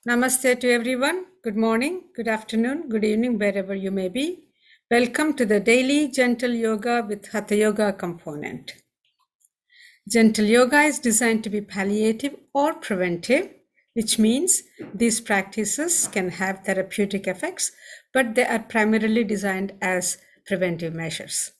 Namaste to everyone. Good morning, good afternoon, good evening, wherever you may be. Welcome to the daily gentle yoga with Hatha yoga component. Gentle yoga is designed to be palliative or preventive, which means these practices can have therapeutic effects, but they are primarily designed as preventive measures.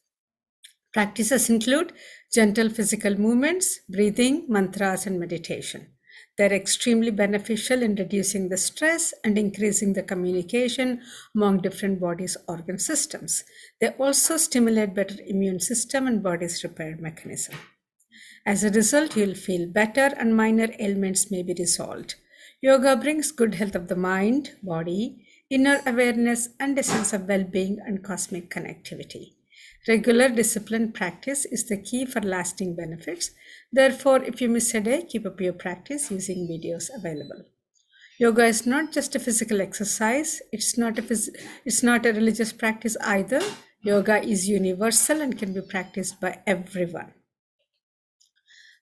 Practices include gentle physical movements, breathing, mantras, and meditation. They're extremely beneficial in reducing the stress and increasing the communication among different body's organ systems. They also stimulate better immune system and body's repair mechanism. As a result, you'll feel better and minor ailments may be resolved. Yoga brings good health of the mind, body, inner awareness, and a sense of well-being and cosmic connectivity. Regular disciplined practice is the key for lasting benefits. Therefore, if you miss a day, keep up your practice using videos available. Yoga is not just a physical exercise. It's not a religious practice either. Yoga is universal and can be practiced by everyone.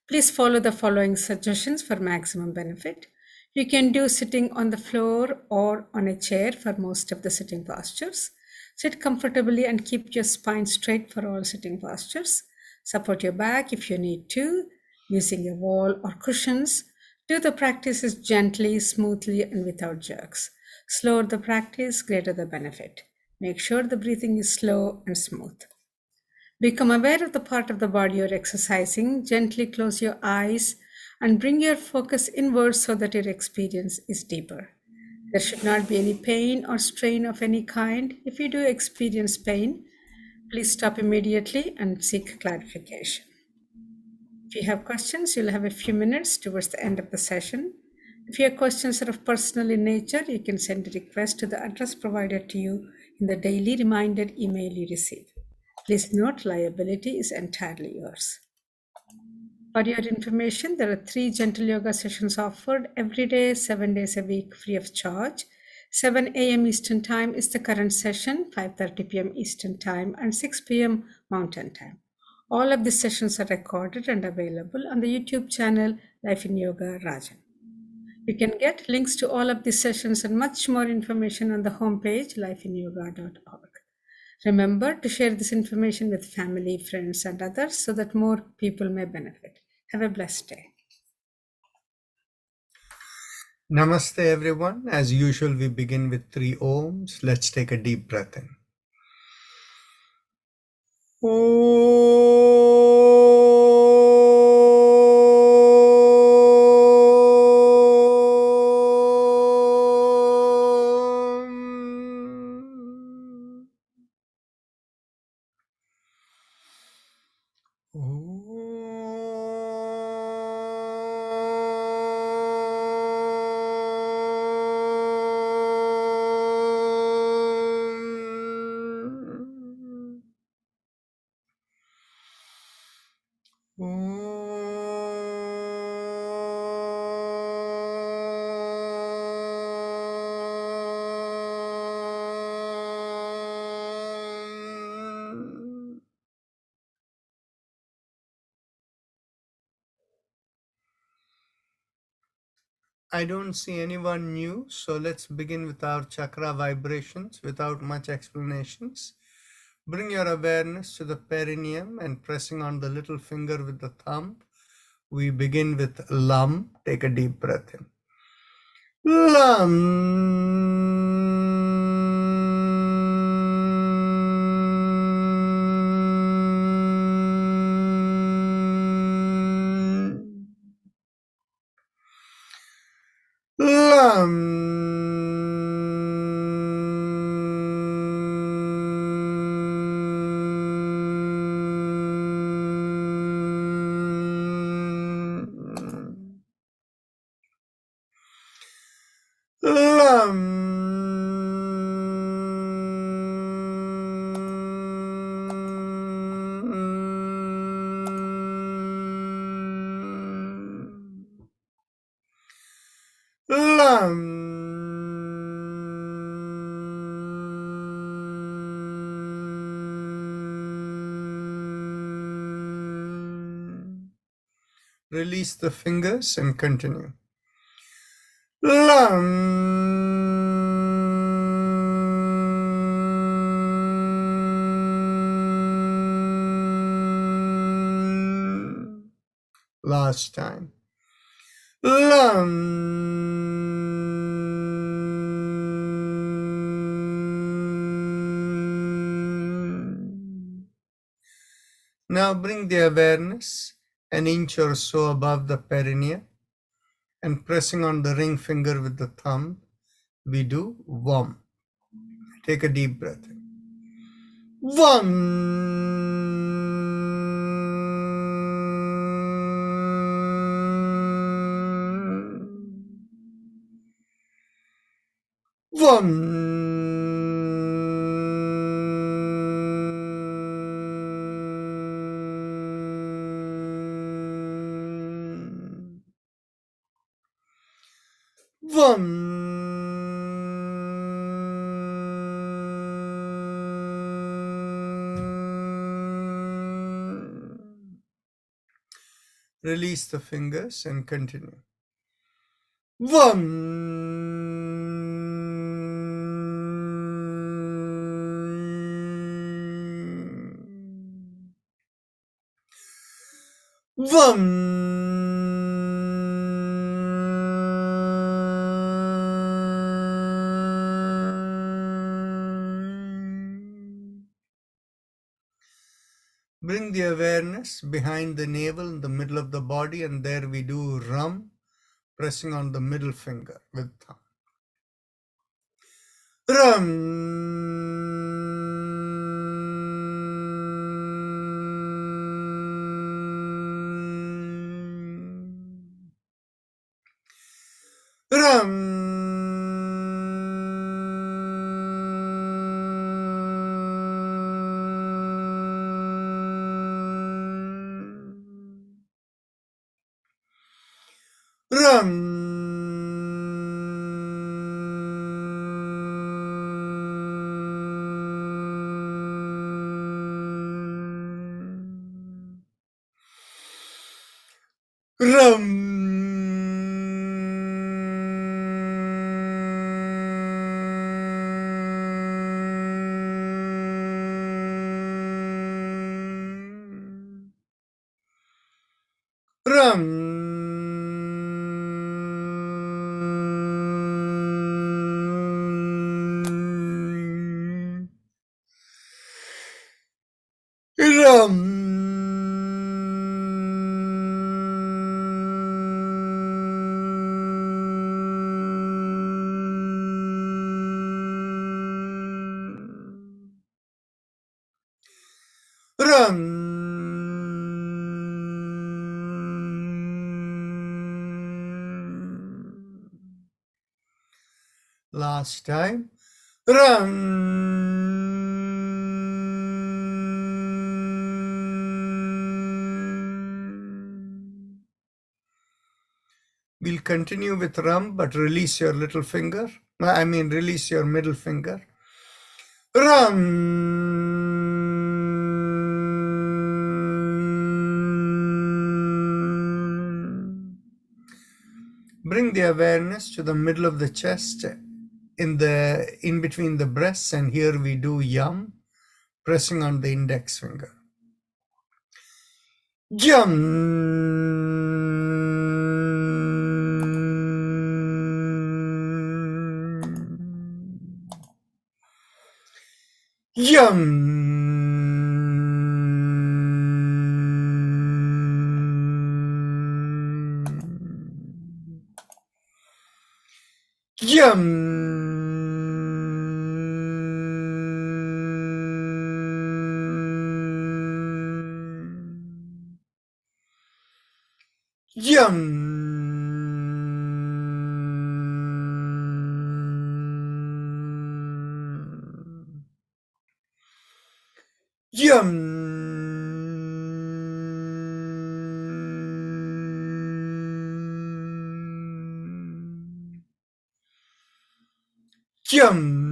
Please follow the following suggestions for maximum benefit. You can do sitting on the floor or on a chair for most of the sitting postures. Sit comfortably and keep your spine straight for all sitting postures. Support your back if you need to, using a wall or cushions. Do the practices gently, smoothly, and without jerks. Slower the practice, greater the benefit. Make sure the breathing is slow and smooth. Become aware of the part of the body you're exercising. Gently close your eyes and bring your focus inwards so that your experience is deeper. There should not be any pain or strain of any kind. If you do experience pain, please stop immediately and seek clarification. If you have questions, you'll have a few minutes towards the end of the session. If your questions are of personal in nature, you can send a request to the address provided to you in the daily reminder email you receive. Please note, liability is entirely yours. For your information, there are 3 gentle yoga sessions offered every day, 7 days a week, free of charge. 7 a.m. Eastern Time is the current session, 5:30 p.m. Eastern Time, and 6 p.m. Mountain Time. All of these sessions are recorded and available on the YouTube channel Life in Yoga Rajan. You can get links to all of these sessions and much more information on the homepage lifeinyoga.org. Remember to share this information with family, friends, and others so that more people may benefit. Have a blessed day. Namaste everyone. As usual, we begin with 3 ohms. Let's take a deep breath in. I don't see anyone new, so let's begin with our chakra vibrations without much explanations. Bring your awareness to the perineum and pressing on the little finger with the thumb. We begin with Lam. Take a deep breath in. Lam. Lam. Lam. Lam. Release the fingers and continue. Lam. Last time. Lam. Now bring the awareness an inch or so above the perineum and pressing on the ring finger with the thumb, we do Vam. Take a deep breath in. Vam. Vam. Vam. Release the fingers and continue. Vam. Vam. Bring the awareness behind the navel in the middle of the body, and there we do Ram, pressing on the middle finger with thumb. Ram. Ram. Ram. Ram. Ram. Ram. Ram. Last time. Ram. We'll continue with Ram, but release your little finger. Release your middle finger. Ram. Bring the awareness to the middle of the chest, in between the breasts, and here we do Yam, pressing on the index finger. Yam. Yum. Yum. Yum. Yum. Yum.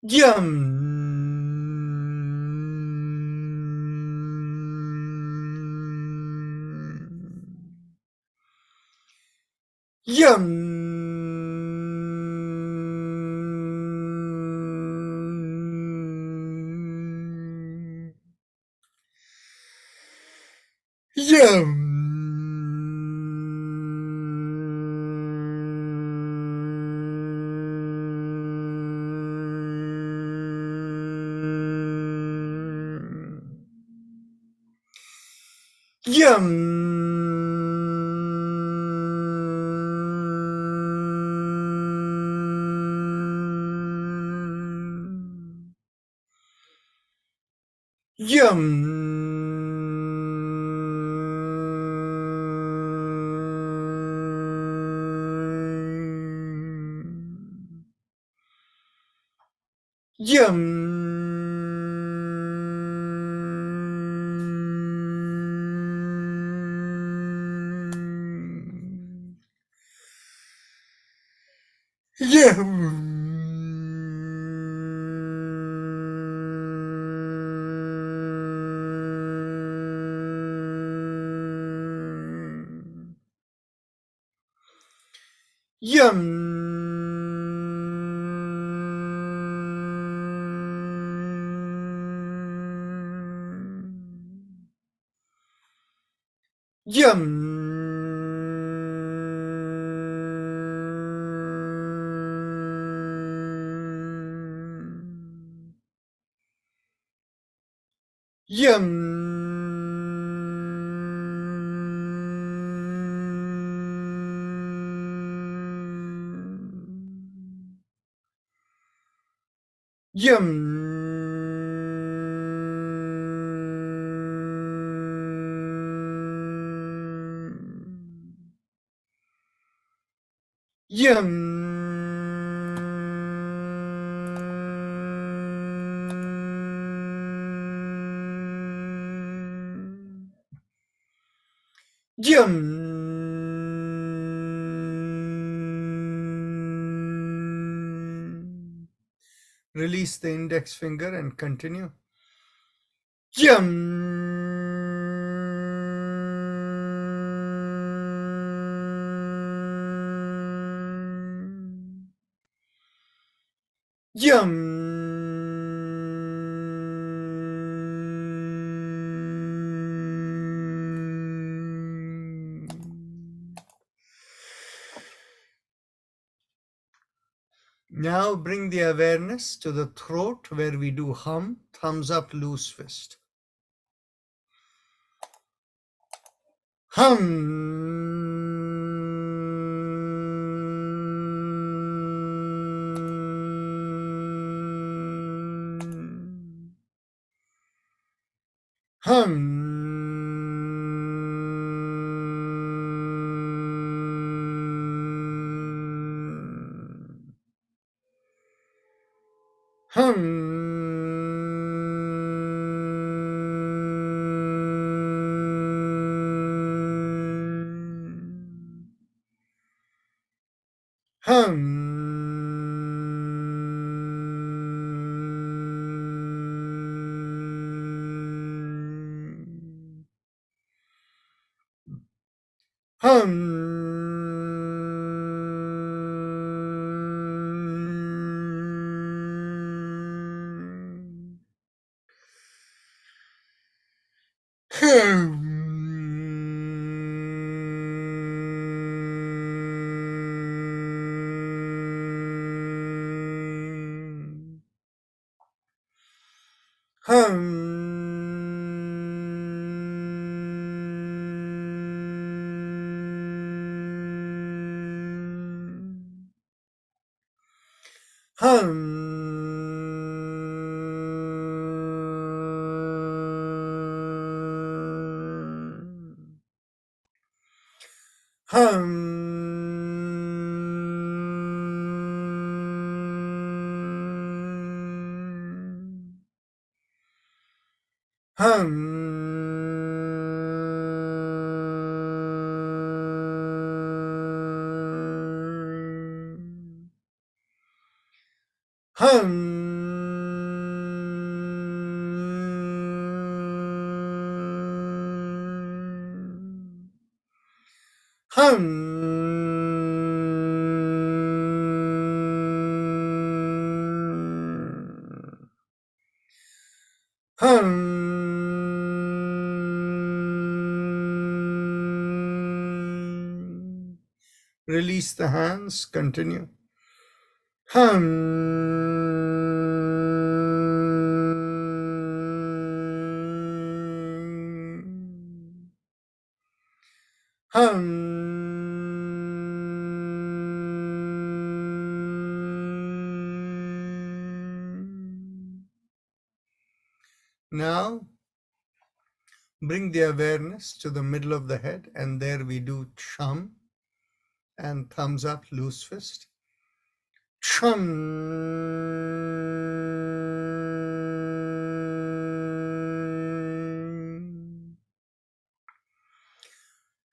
Yum. Yum. Yum. Yum. Yum. Yum. Yum. Yum. Yum. Yum. Yum. Yum. Release the index finger and continue. Yum. Yum. Now bring the awareness to the throat where we do hum, thumbs up, loose fist. Hum. Hum. Hum. Hum. Hum. Hum. Release the hands, continue. Hum. Now, bring the awareness to the middle of the head, and there we do chum and thumbs up, loose fist. Chum.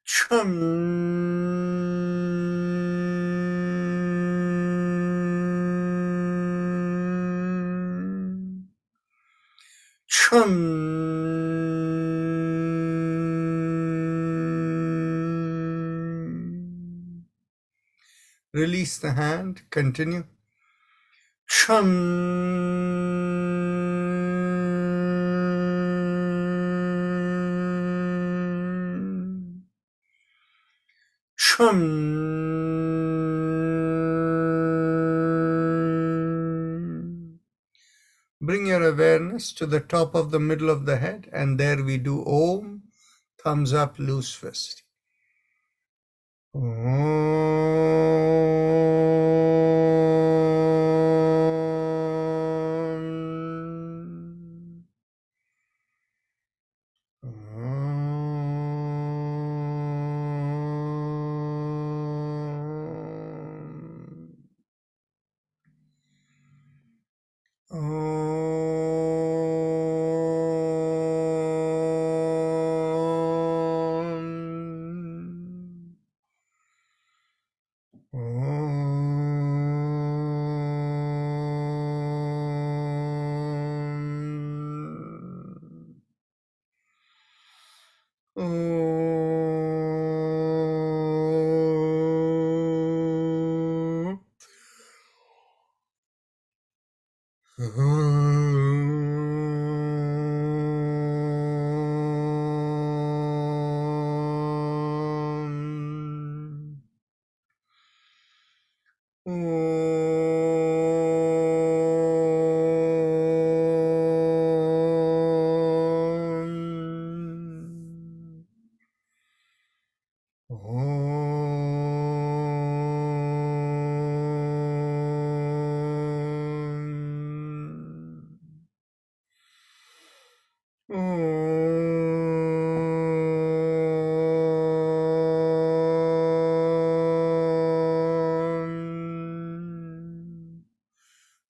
Chum. Chum. Release the hand, continue. Chum. Chum. Bring your awareness to the top of the middle of the head, and there we do Om, thumbs up, loose fist. Om.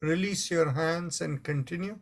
Release your hands and continue.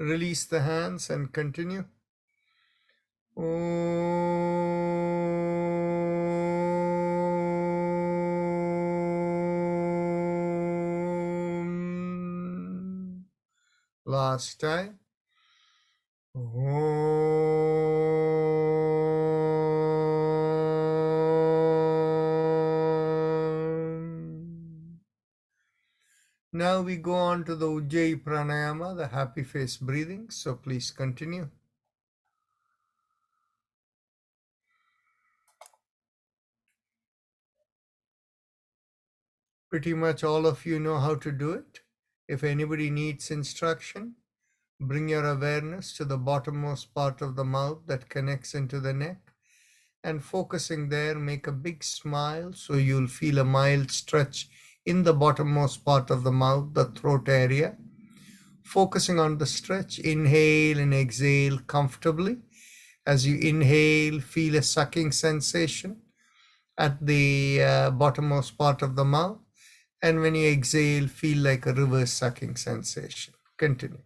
Release the hands and continue. Last time. Now we go on to the Ujjayi Pranayama, the happy face breathing. So please continue. Pretty much all of you know how to do it. If anybody needs instruction, bring your awareness to the bottommost part of the mouth that connects into the neck, and focusing there, make a big smile so you'll feel a mild stretch in the bottommost part of the mouth, the throat area. Focusing on the stretch, inhale and exhale comfortably. As you inhale, feel a sucking sensation at the bottommost part of the mouth. And when you exhale, feel like a reverse sucking sensation. Continue.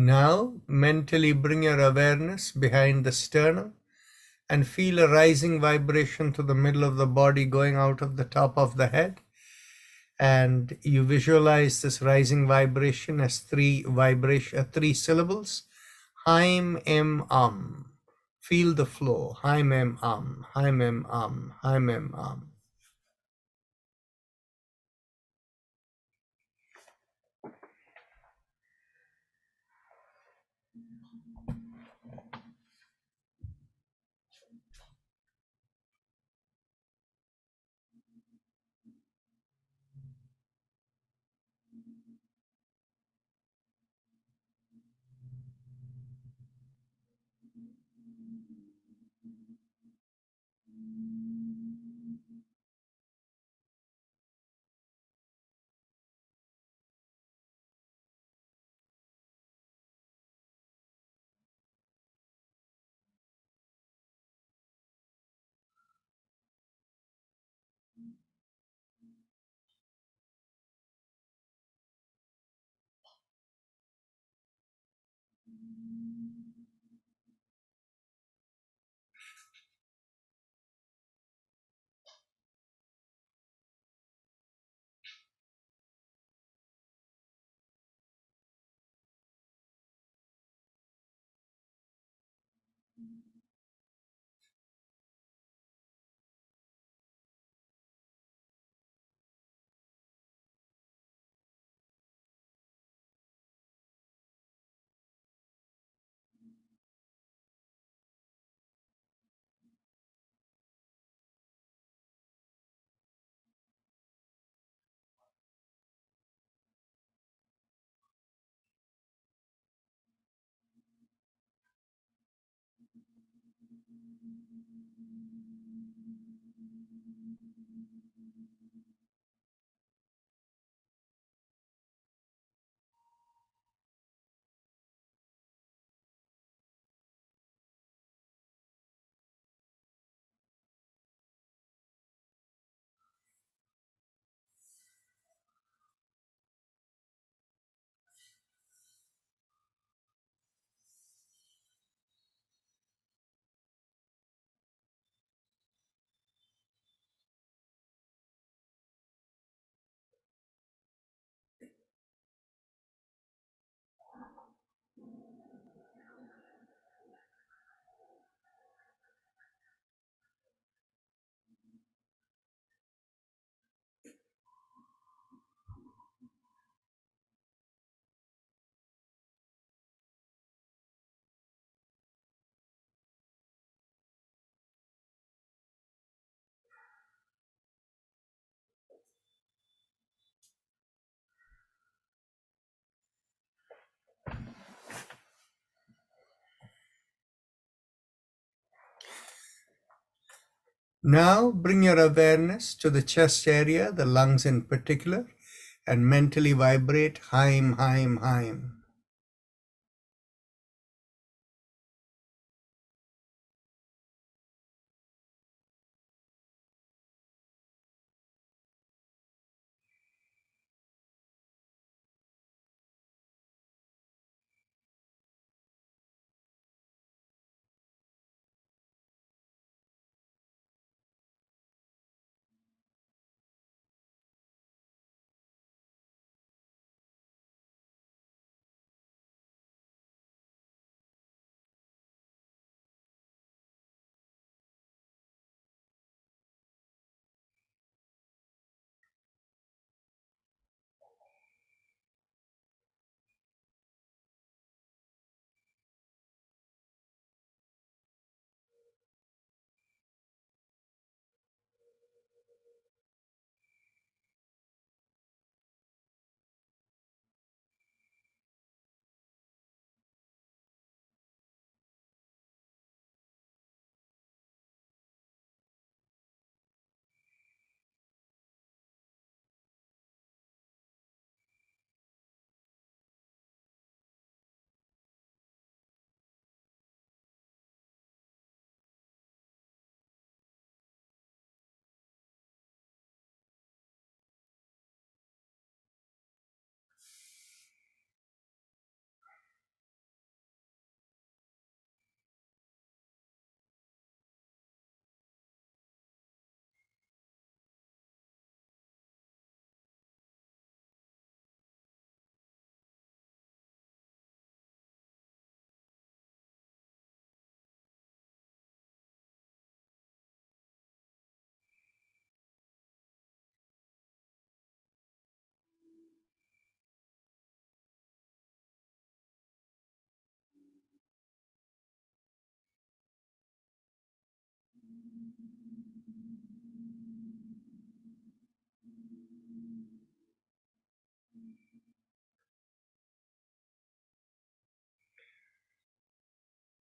Now, mentally bring your awareness behind the sternum and feel a rising vibration to the middle of the body going out of the top of the head. And you visualize this rising vibration as three syllables. Haim em Feel the flow. Haim em Haim em Haim em Now bring your awareness to the chest area, the lungs in particular, and mentally vibrate Haim, Haim, Haim.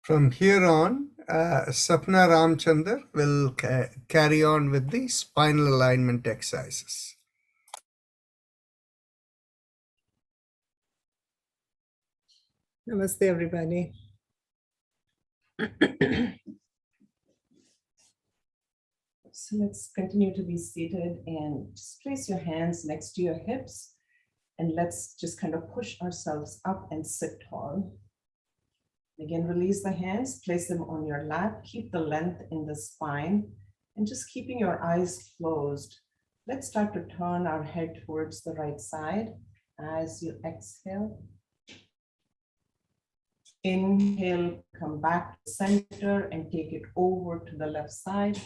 From here on, Sapna Ramchandar will carry on with the spinal alignment exercises. Namaste, everybody. So let's continue to be seated and just place your hands next to your hips and let's just kind of push ourselves up and sit tall. Again, release the hands, place them on your lap, keep the length in the spine and just keeping your eyes closed. Let's start to turn our head towards the right side as you exhale. Inhale, come back to the center and take it over to the left side.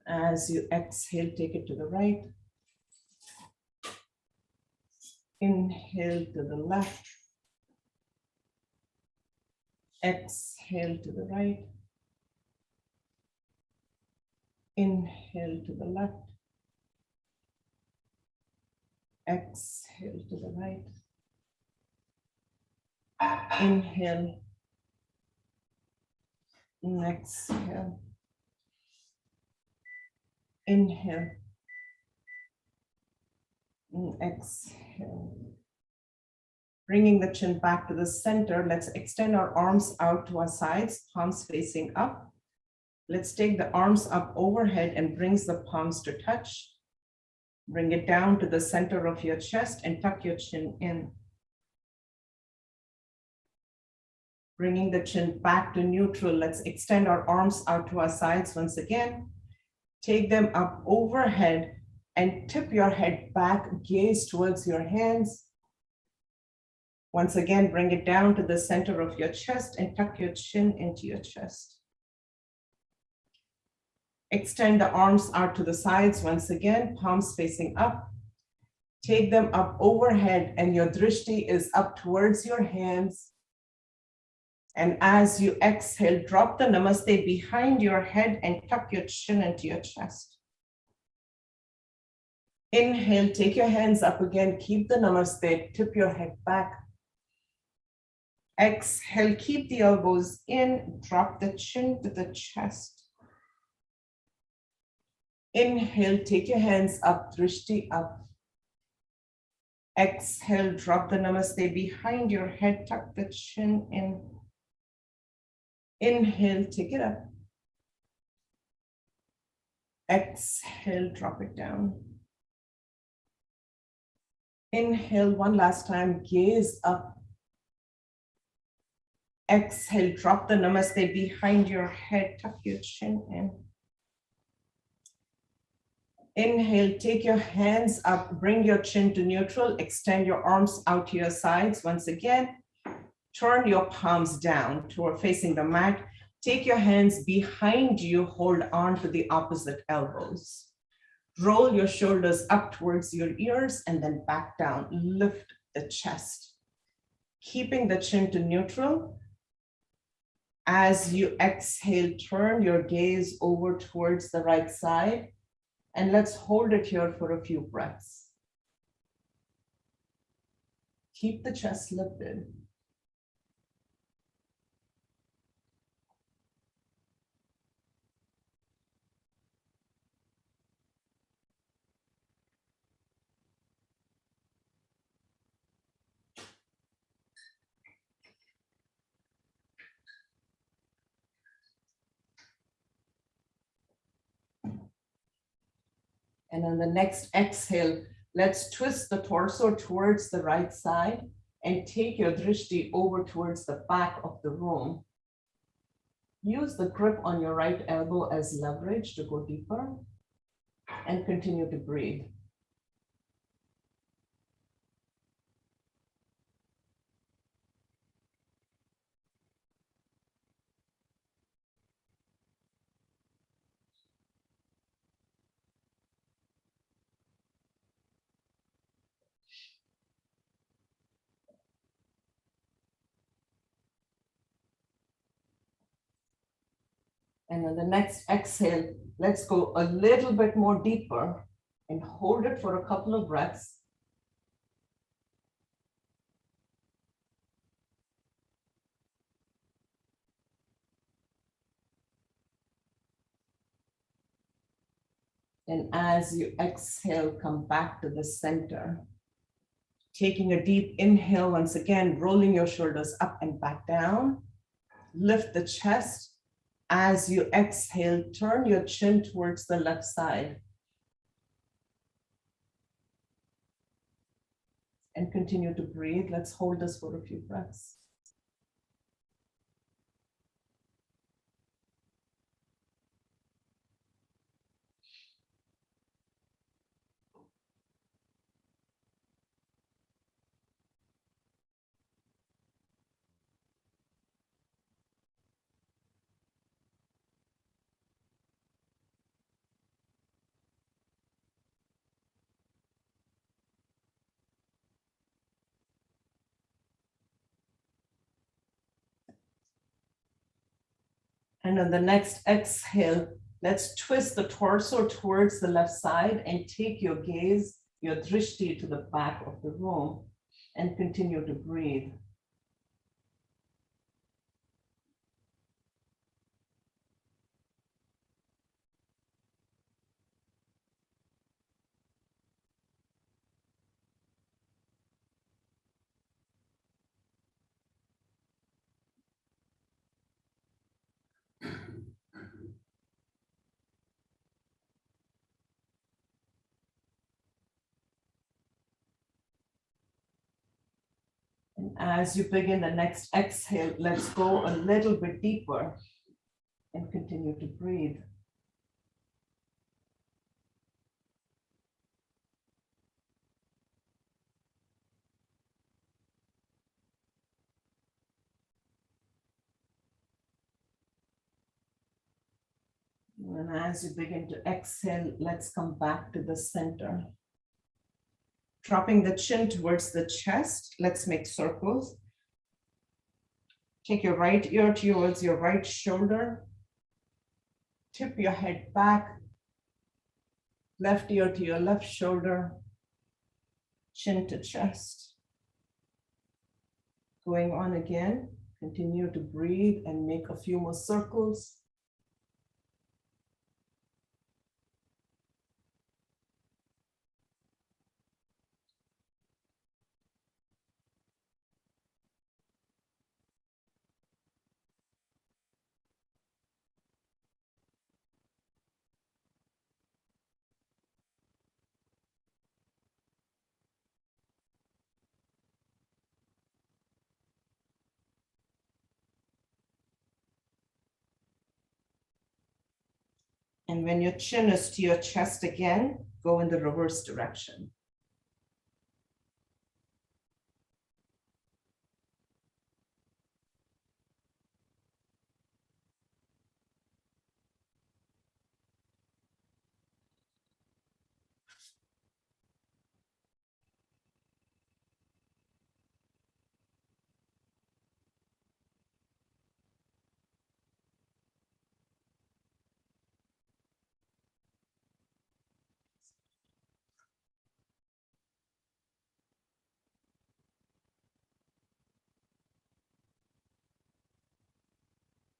As you exhale, take it to the right. Inhale to the left. Exhale to the right. Inhale to the left. Exhale to the right. Inhale. Exhale. Inhale. Exhale. Bringing the chin back to the center, let's extend our arms out to our sides, palms facing up. Let's take the arms up overhead and brings the palms to touch. Bring it down to the center of your chest and tuck your chin in. Bringing the chin back to neutral, let's extend our arms out to our sides once again. Take them up overhead and tip your head back, gaze towards your hands. Once again, bring it down to the center of your chest and tuck your chin into your chest. Extend the arms out to the sides once again, palms facing up. Take them up overhead and your drishti is up towards your hands. And as you exhale, drop the namaste behind your head and tuck your chin into your chest. Inhale, take your hands up again, keep the namaste, tip your head back. Exhale, keep the elbows in, drop the chin to the chest. Inhale, take your hands up, drishti up. Exhale, drop the namaste behind your head, tuck the chin in. Inhale, take it up. Exhale, drop it down. Inhale, one last time, gaze up. Exhale, drop the namaste behind your head, tuck your chin in. Inhale, take your hands up, bring your chin to neutral, extend your arms out to your sides. Once again, turn your palms down toward facing the mat. Take your hands behind you, hold on to the opposite elbows. Roll your shoulders up towards your ears and then back down. Lift the chest. Keeping the chin to neutral. As you exhale, turn your gaze over towards the right side. And let's hold it here for a few breaths. Keep the chest lifted. And on the next exhale, let's twist the torso towards the right side and take your drishti over towards the back of the room. Use the grip on your right elbow as leverage to go deeper and continue to breathe. And on the next exhale, let's go a little bit more deeper and hold it for a couple of breaths. And as you exhale, come back to the center. Taking a deep inhale, once again, rolling your shoulders up and back down. Lift the chest. As you exhale, turn your chin towards the left side. And continue to breathe. Let's hold this for a few breaths. And on the next exhale, let's twist the torso towards the left side and take your gaze, your drishti to the back of the room and continue to breathe. As you begin the next exhale, let's go a little bit deeper and continue to breathe. And as you begin to exhale, let's come back to the center. Dropping the chin towards the chest, let's make circles. Take your right ear towards your right shoulder. Tip your head back. Left ear to your left shoulder. Chin to chest. Going on again. Continue to breathe and make a few more circles. And when your chin is to your chest again, go in the reverse direction.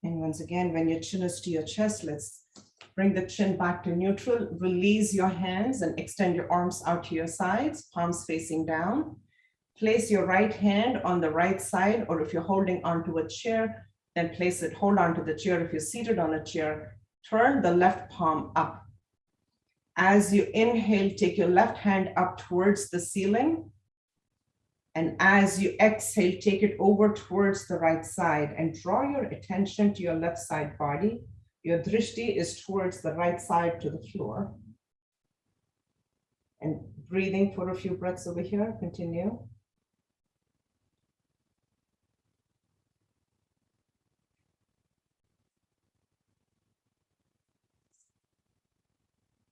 And once again, when your chin is to your chest, let's bring the chin back to neutral. Release your hands and extend your arms out to your sides, palms facing down. Place your right hand on the right side, or if you're holding onto a chair, then hold onto the chair. If you're seated on a chair, turn the left palm up. As you inhale, take your left hand up towards the ceiling. And as you exhale, take it over towards the right side and draw your attention to your left side body. Your drishti is towards the right side to the floor. And breathing for a few breaths over here, continue.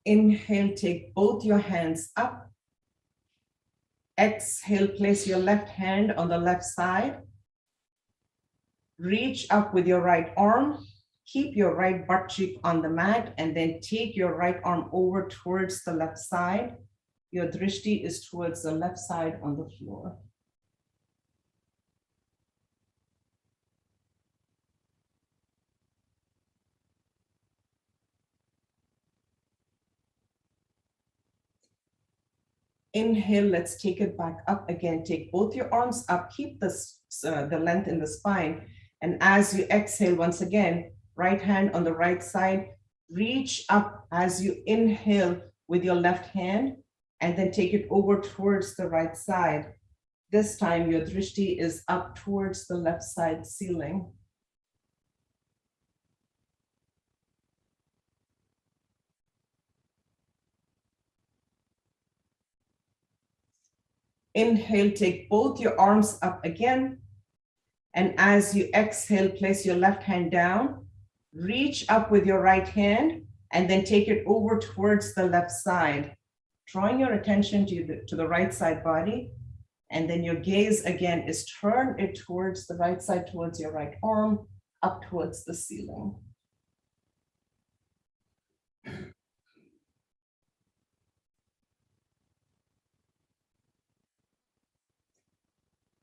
Inhale, take both your hands up. Exhale, place your left hand on the left side. Reach up with your right arm. Keep your right butt cheek on the mat and then take your right arm over towards the left side. Your drishti is towards the left side on the floor. Inhale, let's take it back up again. Take both your arms up, keep the length in the spine. And as you exhale, once again, right hand on the right side, reach up as you inhale with your left hand, and then take it over towards the right side. This time your drishti is up towards the left side ceiling. Inhale, take both your arms up again. And as you exhale, place your left hand down, reach up with your right hand, and then take it over towards the left side, drawing your attention to the right side body. And then your gaze again is turn it towards the right side, towards your right arm, up towards the ceiling.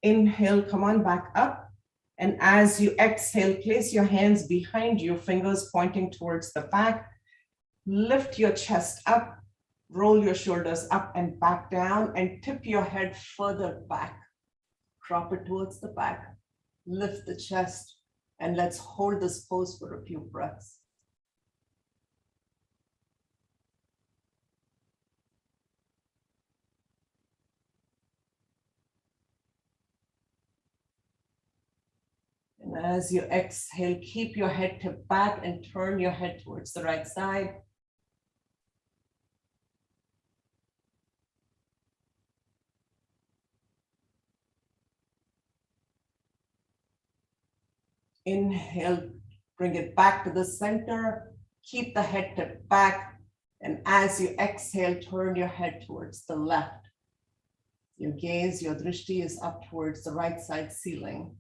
Inhale, come on back up. And as you exhale, place your hands behind you, fingers pointing towards the back. Lift your chest up, roll your shoulders up and back down, and tip your head further back. Drop it towards the back. Lift the chest, and let's hold this pose for a few breaths. As you exhale, keep your head tipped back and turn your head towards the right side. Inhale, bring it back to the center. Keep the head tipped back. And as you exhale, turn your head towards the left. Your gaze, your drishti is up towards the right side ceiling.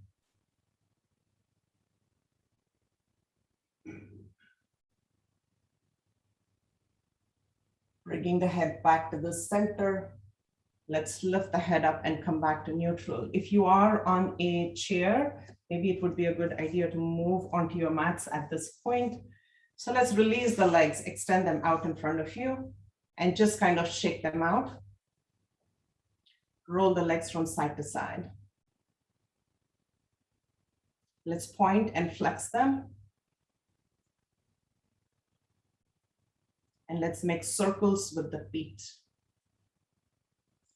Bringing the head back to the center. Let's lift the head up and come back to neutral. If you are on a chair, maybe it would be a good idea to move onto your mats at this point. So let's release the legs, extend them out in front of you, and just kind of shake them out. Roll the legs from side to side. Let's point and flex them. And let's make circles with the feet.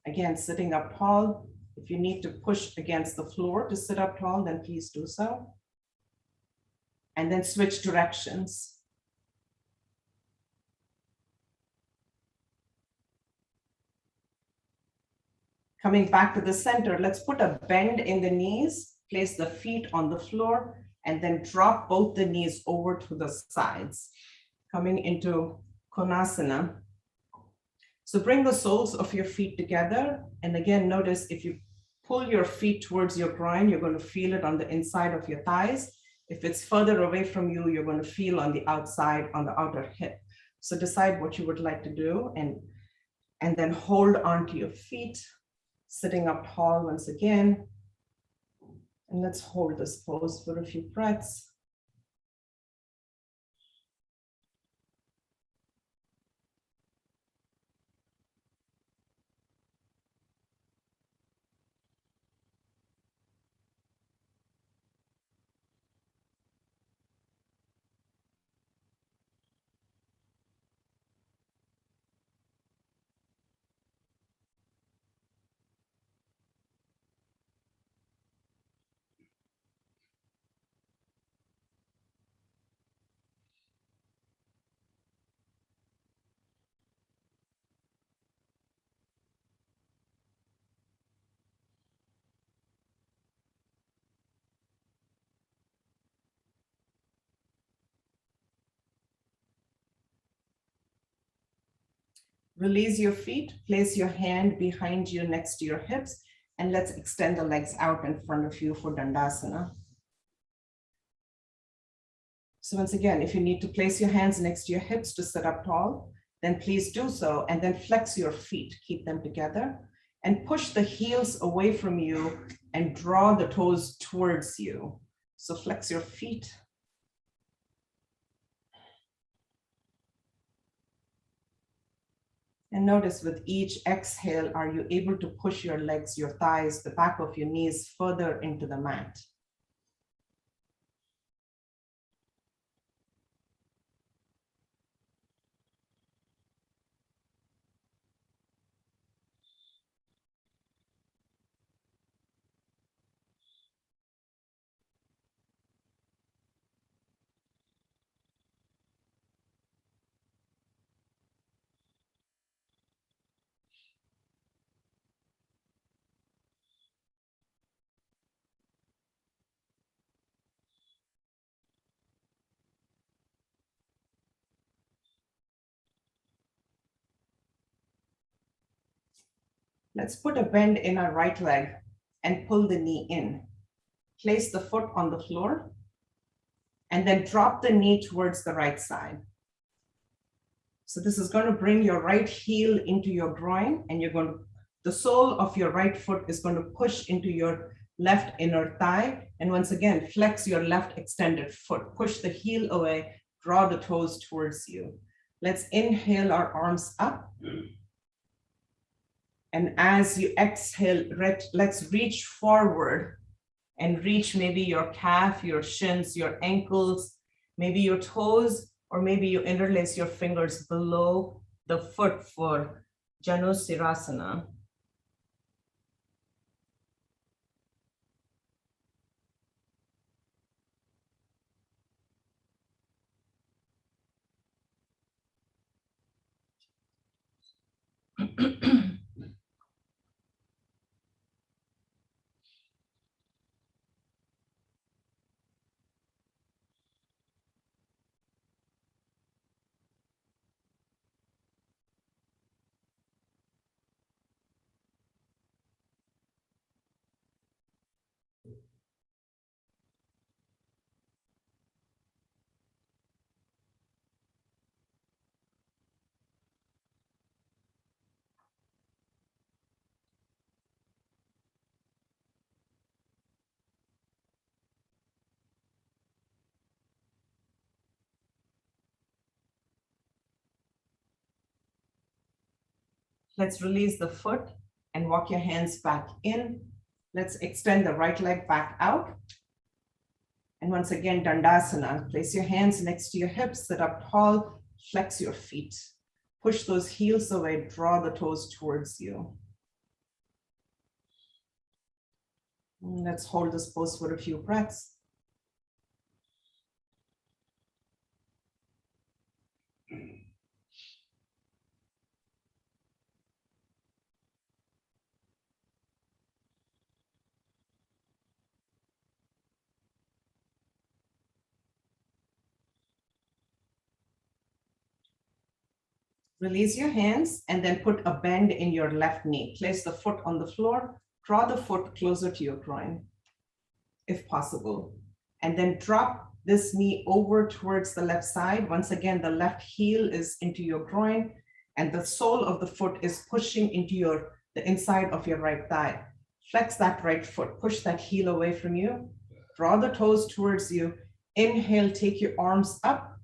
Again, sitting up tall. If you need to push against the floor to sit up tall, then please do so. And then switch directions. Coming back to the center, let's put a bend in the knees, place the feet on the floor, and then drop both the knees over to the sides. Coming into Trikonasana. So bring the soles of your feet together. And again, notice if you pull your feet towards your groin, you're going to feel it on the inside of your thighs. If it's further away from you, you're going to feel on the outside, on the outer hip. So decide what you would like to do and then hold onto your feet, sitting up tall once again. And let's hold this pose for a few breaths. Release your feet, place your hand behind you next to your hips, and let's extend the legs out in front of you for Dandasana. So once again, if you need to place your hands next to your hips to sit up tall, then please do so, and then flex your feet, keep them together, and push the heels away from you and draw the toes towards you. So flex your feet. And notice with each exhale, are you able to push your legs, your thighs, the back of your knees further into the mat? Let's put a bend in our right leg and pull the knee in. Place the foot on the floor and then drop the knee towards the right side. So this is going to bring your right heel into your groin, and the sole of your right foot is going to push into your left inner thigh. And once again, flex your left extended foot, push the heel away, draw the toes towards you. Let's inhale our arms up. And as you exhale, let's reach forward and reach maybe your calf, your shins, your ankles, maybe your toes, or maybe you interlace your fingers below the foot for Janusirasana. Let's release the foot and walk your hands back in. Let's extend the right leg back out. And once again, Dandasana. Place your hands next to your hips, sit up tall, flex your feet. Push those heels away, draw the toes towards you. And let's hold this pose for a few breaths. Release your hands and then put a bend in your left knee. Place the foot on the floor, draw the foot closer to your groin, if possible. And then drop this knee over towards the left side. Once again, the left heel is into your groin and the sole of the foot is pushing into the inside of your right thigh. Flex that right foot, push that heel away from you. Draw the toes towards you. Inhale, take your arms up.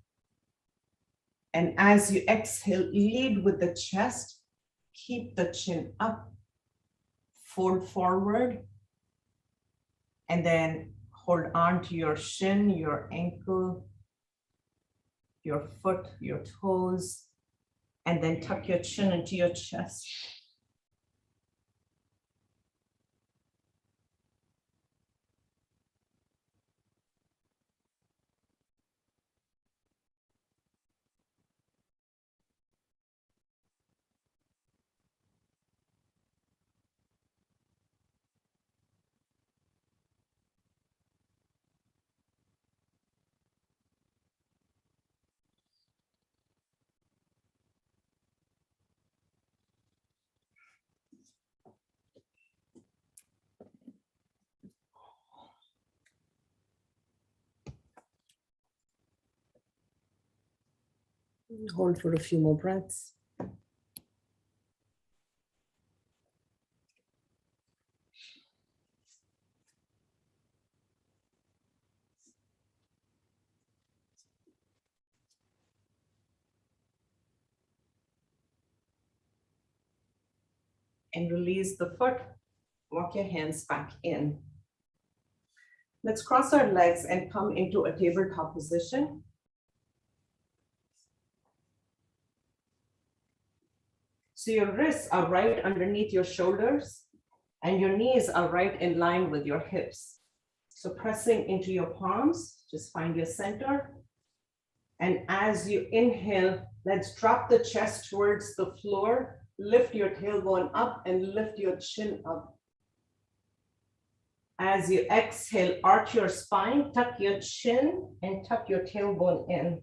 And as you exhale, lead with the chest. Keep the chin up. Fold forward. And then hold on to your shin, your ankle, your foot, your toes. And then tuck your chin into your chest. Hold for a few more breaths. And release the foot. Walk your hands back in. Let's cross our legs and come into a tabletop position. So your wrists are right underneath your shoulders and your knees are right in line with your hips. So pressing into your palms, just find your center. And as you inhale, let's drop the chest towards the floor, lift your tailbone up and lift your chin up. As you exhale, arch your spine, tuck your chin and tuck your tailbone in.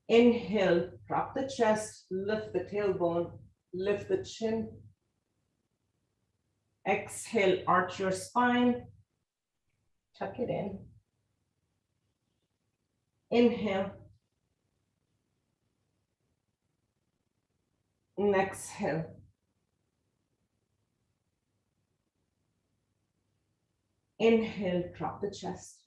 Inhale, drop the chest, lift the tailbone, lift the chin. Exhale, arch your spine, tuck it in. Inhale. And exhale. Inhale, drop the chest.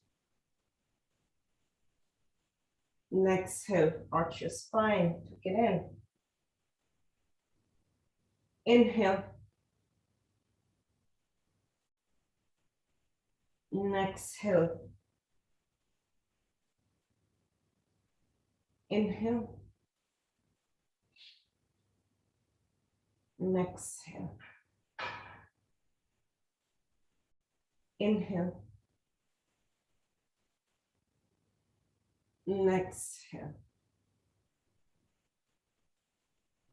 And exhale, arch your spine, tuck it in. Inhale. And exhale. Inhale. And exhale. Inhale. And exhale.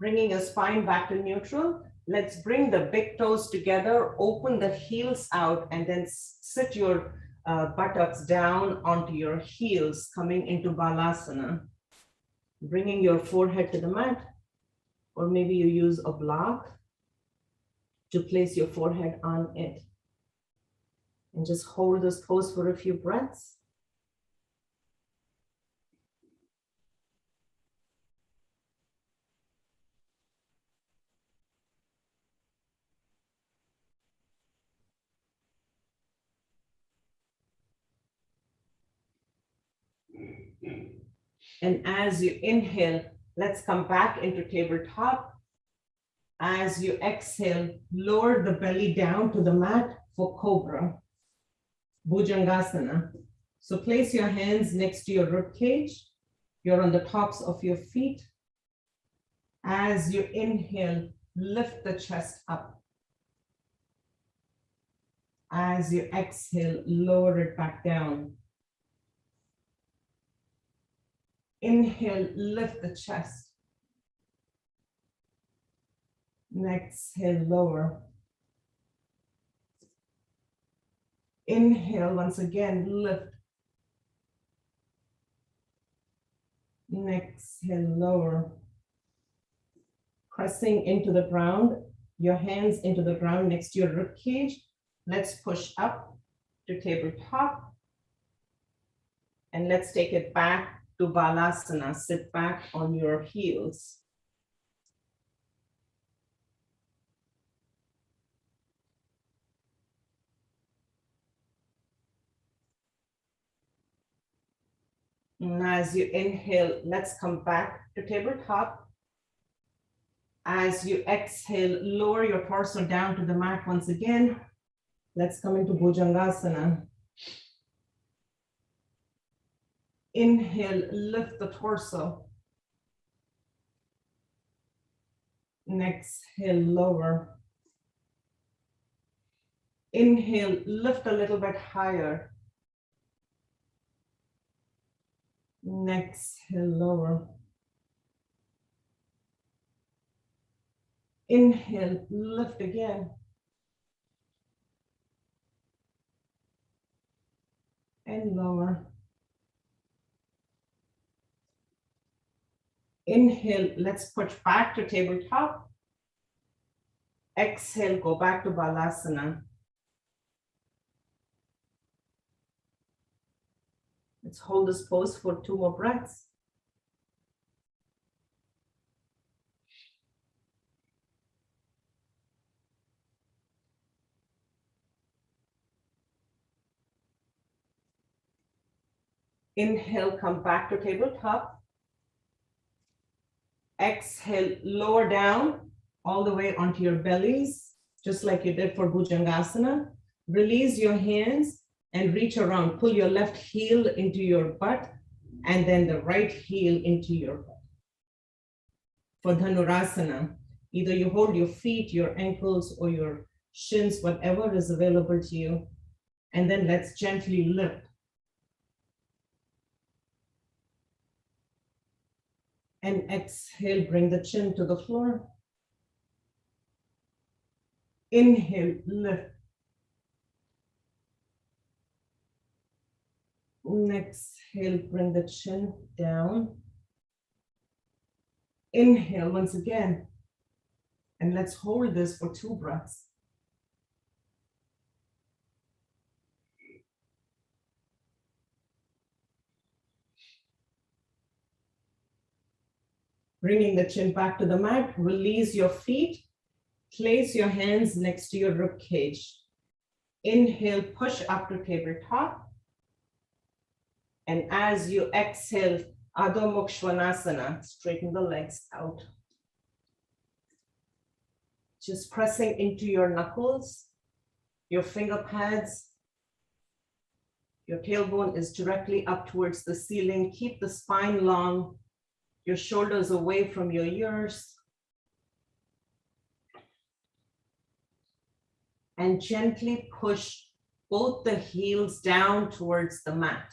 Bringing your spine back to neutral. Let's bring the big toes together, open the heels out, and then sit your buttocks down onto your heels, coming into Balasana. Bringing your forehead to the mat, or maybe you use a block to place your forehead on it. And just hold this pose for a few breaths. And as you inhale, let's come back into tabletop. As you exhale, lower the belly down to the mat for Cobra, Bhujangasana. So place your hands next to your rib cage. You're on the tops of your feet. As you inhale, lift the chest up. As you exhale, lower it back down. Inhale, lift the chest. Exhale, lower. Inhale, once again, lift. Exhale, lower. Pressing into the ground, your hands into the ground next to your rib cage. Let's push up to tabletop. And let's take it back to Balasana. Sit back on your heels. And as you inhale, let's come back to tabletop. As you exhale, lower your torso down to the mat once again. Let's come into Bhujangasana. Inhale, lift the torso. Exhale, lower. Inhale, lift a little bit higher. Exhale, lower. Inhale, lift again. And lower. Inhale, let's push back to tabletop. Exhale, go back to Balasana. Let's hold this pose for 2 more breaths. Inhale, come back to tabletop. Exhale, lower down all the way onto your bellies, just like you did for Bhujangasana. Release your hands and reach around. Pull your left heel into your butt and then the right heel into your butt. For Dhanurasana, either you hold your feet, your ankles, or your shins, whatever is available to you. And then let's gently lift. And exhale, bring the chin to the floor. Inhale, lift. Exhale, bring the chin down. Inhale once again. And let's hold this for 2 breaths. Bringing the chin back to the mat, release your feet. Place your hands next to your rib cage. Inhale, push up to tabletop. And as you exhale, Adho Mukha Svanasana, straighten the legs out. Just pressing into your knuckles, your finger pads. Your tailbone is directly up towards the ceiling. Keep the spine long, your shoulders away from your ears. And gently push both the heels down towards the mat.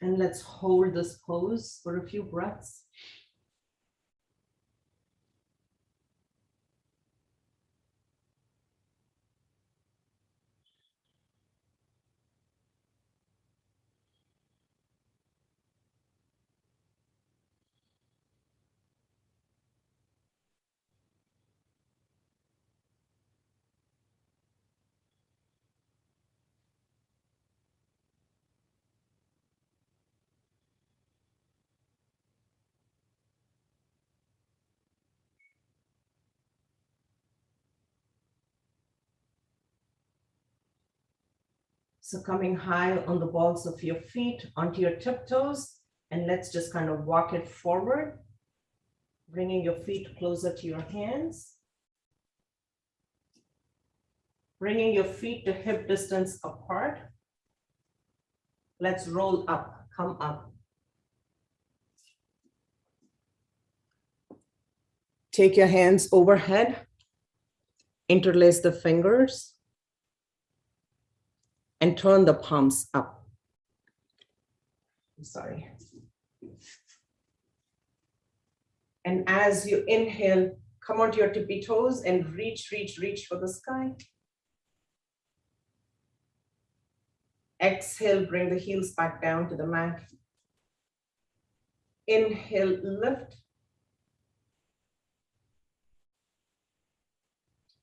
And let's hold this pose for a few breaths. So coming high on the balls of your feet onto your tiptoes, and let's just kind of walk it forward, bringing your feet closer to your hands. Bringing your feet to hip distance apart. Let's roll up, come up. Take your hands overhead, interlace the fingers, and turn the palms up. I'm sorry. And as you inhale, come onto your tippy toes and reach, reach, reach for the sky. Exhale, bring the heels back down to the mat. Inhale, lift.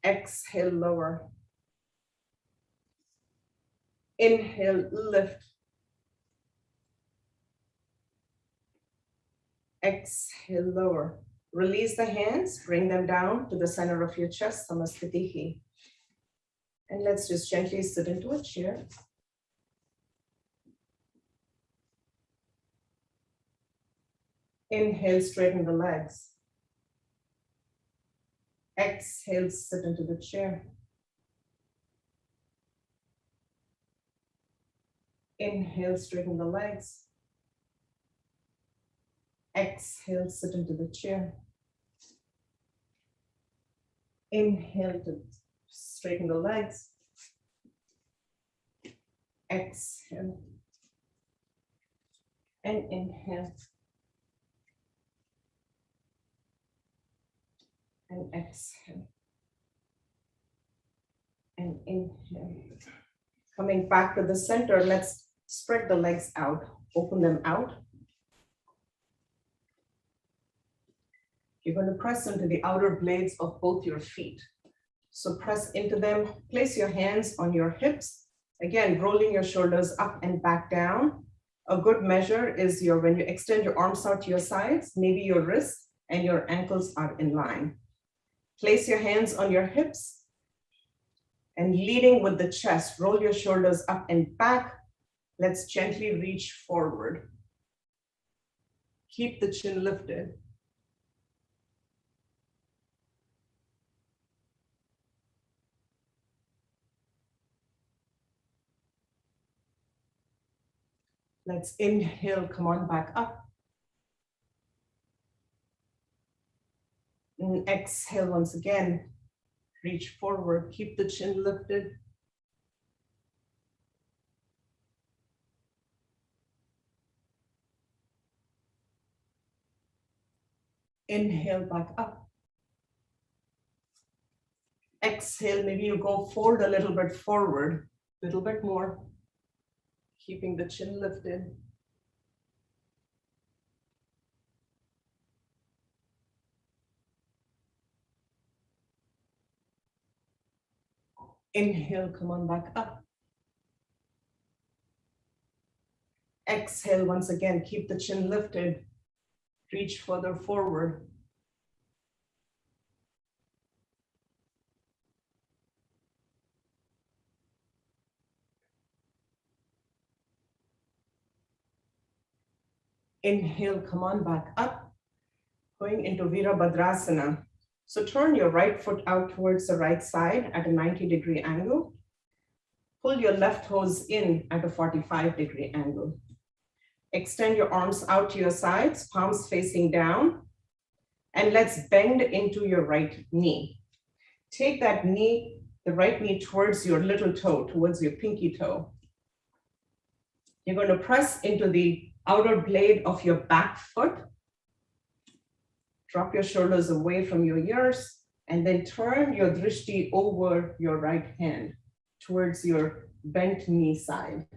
Exhale, lower. Inhale, lift. Exhale, lower. Release the hands, bring them down to the center of your chest, Samasthitihi. And let's just gently sit into a chair. Inhale, straighten the legs. Exhale, sit into the chair. Inhale, straighten the legs. Exhale, sit into the chair. Inhale to straighten the legs. Exhale. And inhale. And exhale. And inhale. Coming back to the center, let's spread the legs out, open them out. You're going to press into the outer blades of both your feet. So press into them, place your hands on your hips. Again, rolling your shoulders up and back down. A good measure is when you extend your arms out to your sides, maybe your wrists and your ankles are in line. Place your hands on your hips and leading with the chest, roll your shoulders up and back. Let's gently reach forward. Keep the chin lifted. Let's inhale, come on back up. And exhale once again. Reach forward, keep the chin lifted. Inhale, back up. Exhale, maybe you go forward a little bit forward, a little bit more. Keeping the chin lifted. Inhale, come on back up. Exhale, once again, keep the chin lifted. Reach further forward. Inhale, come on back up. Going into Virabhadrasana. So turn your right foot out towards the right side at a 90-degree angle. Pull your left toes in at a 45-degree angle. Extend your arms out to your sides, palms facing down. And let's bend into your right knee. Take that knee, the right knee towards your little toe, towards your pinky toe. You're going to press into the outer blade of your back foot. Drop your shoulders away from your ears and then turn your drishti over your right hand towards your bent knee side.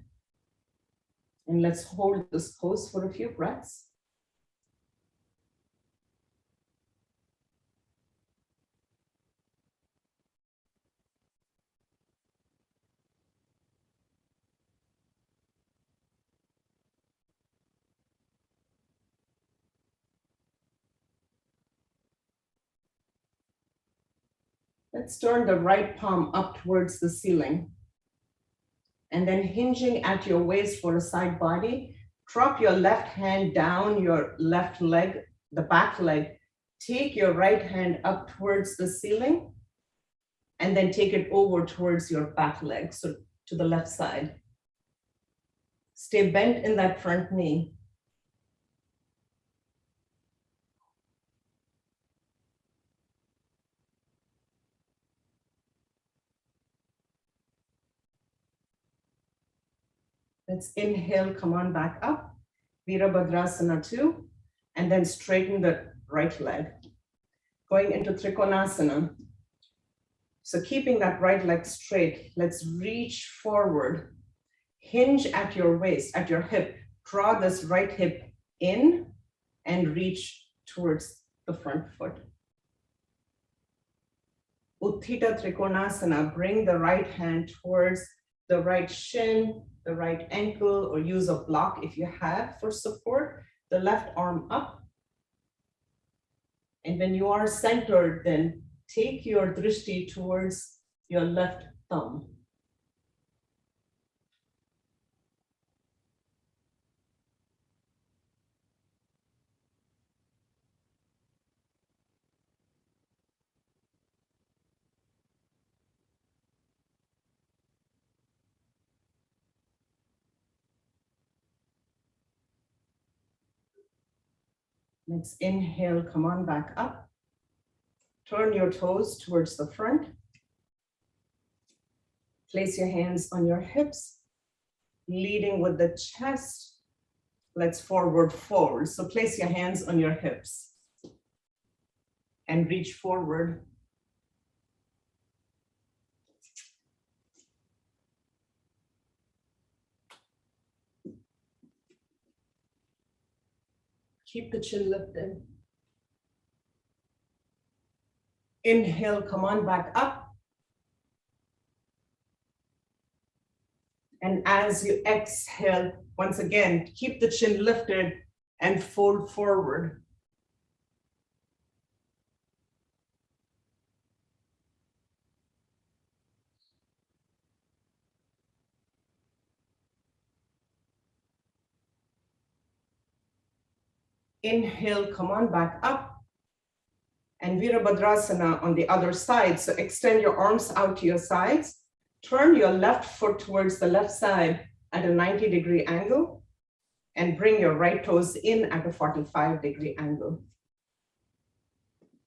And let's hold this pose for a few breaths. Let's turn the right palm up towards the ceiling. And then hinging at your waist for a side body, drop your left hand down your left leg, the back leg. Take your right hand up towards the ceiling and then take it over towards your back leg, so to the left side. Stay bent in that front knee. Let's inhale, come on back up. Virabhadrasana 2, and then straighten the right leg. Going into Trikonasana. So keeping that right leg straight, let's reach forward. Hinge at your waist, at your hip. Draw this right hip in and reach towards the front foot. Utthita Trikonasana, bring the right hand towards the right shin, the right ankle, or use a block if you have for support. The left arm up. And when you are centered, then take your drishti towards your left thumb. Let's inhale, come on back up. Turn your toes towards the front. Place your hands on your hips, leading with the chest. Let's forward fold. So place your hands on your hips and reach forward. Keep the chin lifted. Inhale, come on back up. And as you exhale, once again, keep the chin lifted and fold forward. Inhale, come on back up. And Virabhadrasana on the other side. So extend your arms out to your sides. Turn your left foot towards the left side at a 90-degree angle. And bring your right toes in at a 45-degree angle.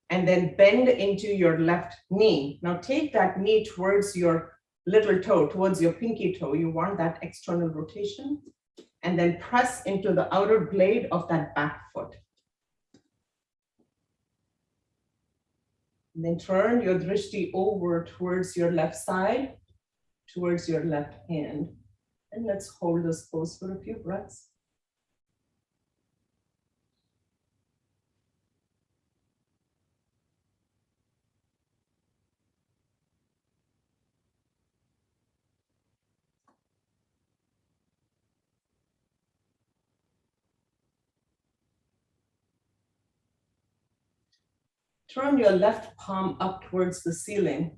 And then bend into your left knee. Now take that knee towards your little toe, towards your pinky toe. You want that external rotation. And then press into the outer blade of that back foot. And then turn your drishti over towards your left side, towards your left hand. And let's hold this pose for a few breaths. Turn your left palm up towards the ceiling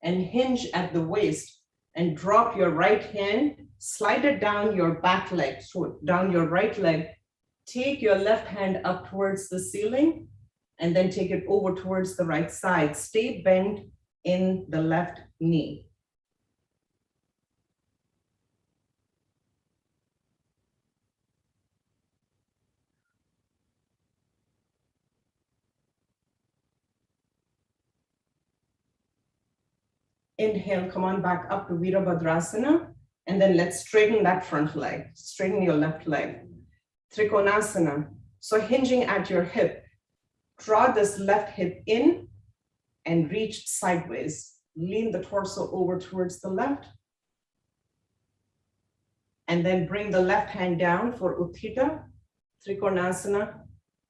and hinge at the waist and drop your right hand, slide it down your back leg, so down your right leg. Take your left hand up towards the ceiling and then take it over towards the right side. Stay bent in the left knee. Inhale, come on back up to Virabhadrasana. And then let's straighten that front leg. Straighten your left leg. Trikonasana. So hinging at your hip, draw this left hip in and reach sideways. Lean the torso over towards the left. And then bring the left hand down for Utthita, Trikonasana,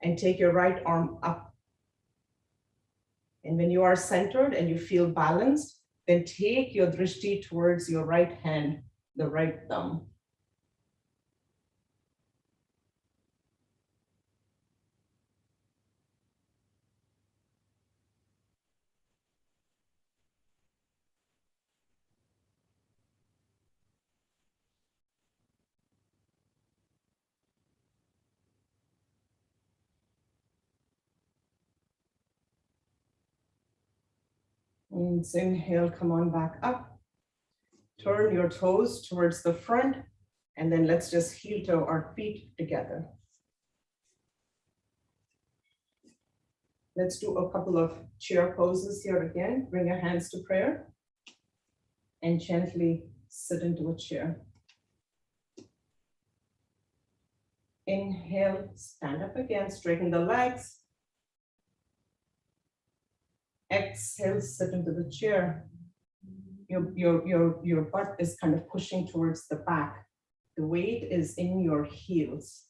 and take your right arm up. And when you are centered and you feel balanced, then take your drishti towards your right hand, the right thumb. And inhale, come on back up. Turn your toes towards the front, and then let's just heel toe our feet together. Let's do a couple of chair poses here again. Bring your hands to prayer and gently sit into a chair. Inhale, stand up again, straighten the legs. Exhale, sit into the chair. Your butt is kind of pushing towards the back. The weight is in your heels.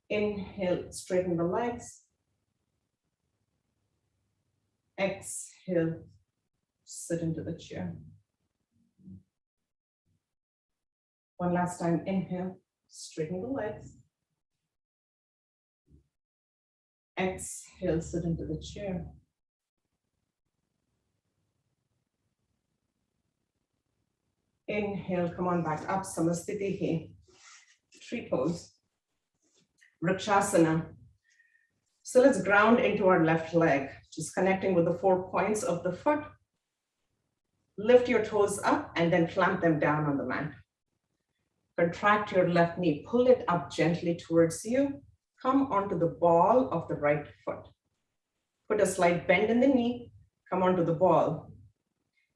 Inhale, straighten the legs. Exhale, sit into the chair. One last time, inhale, straighten the legs. Exhale, sit into the chair. Inhale, come on back up, Samasthiti, tree pose. Vrikshasana. So let's ground into our left leg, just connecting with the 4 points of the foot. Lift your toes up and then clamp them down on the mat. Contract your left knee, pull it up gently towards you. Come onto the ball of the right foot. Put a slight bend in the knee, come onto the ball.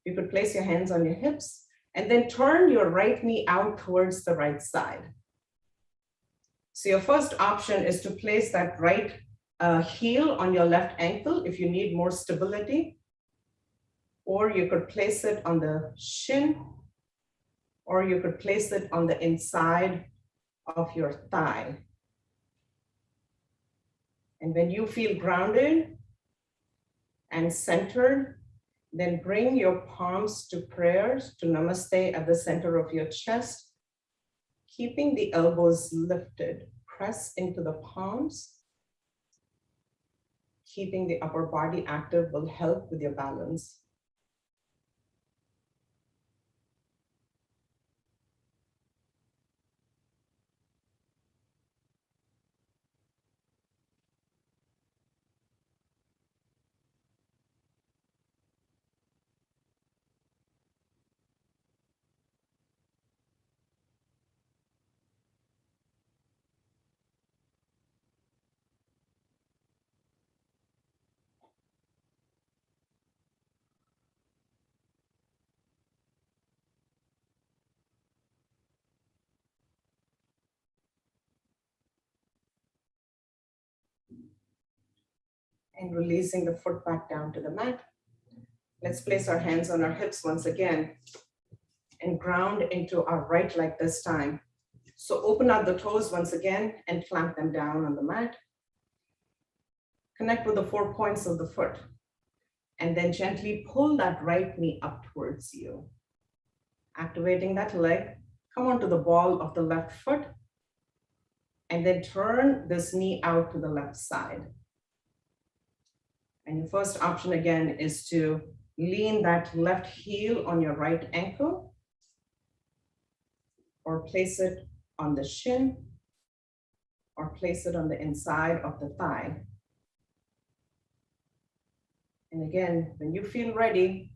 You could place your hands on your hips and then turn your right knee out towards the right side. So your first option is to place that right heel on your left ankle if you need more stability, or you could place it on the shin, or you could place it on the inside of your thigh. And when you feel grounded and centered, then bring your palms to prayers, to namaste at the center of your chest, keeping the elbows lifted. Press into the palms. Keeping the upper body active will help with your balance. And releasing the foot back down to the mat. Let's place our hands on our hips once again and ground into our right leg this time. So open up the toes once again and clamp them down on the mat. Connect with the 4 points of the foot and then gently pull that right knee up towards you. Activating that leg, come onto the ball of the left foot and then turn this knee out to the left side. And your first option again is to lean that left heel on your right ankle or place it on the shin or place it on the inside of the thigh. And again, when you feel ready,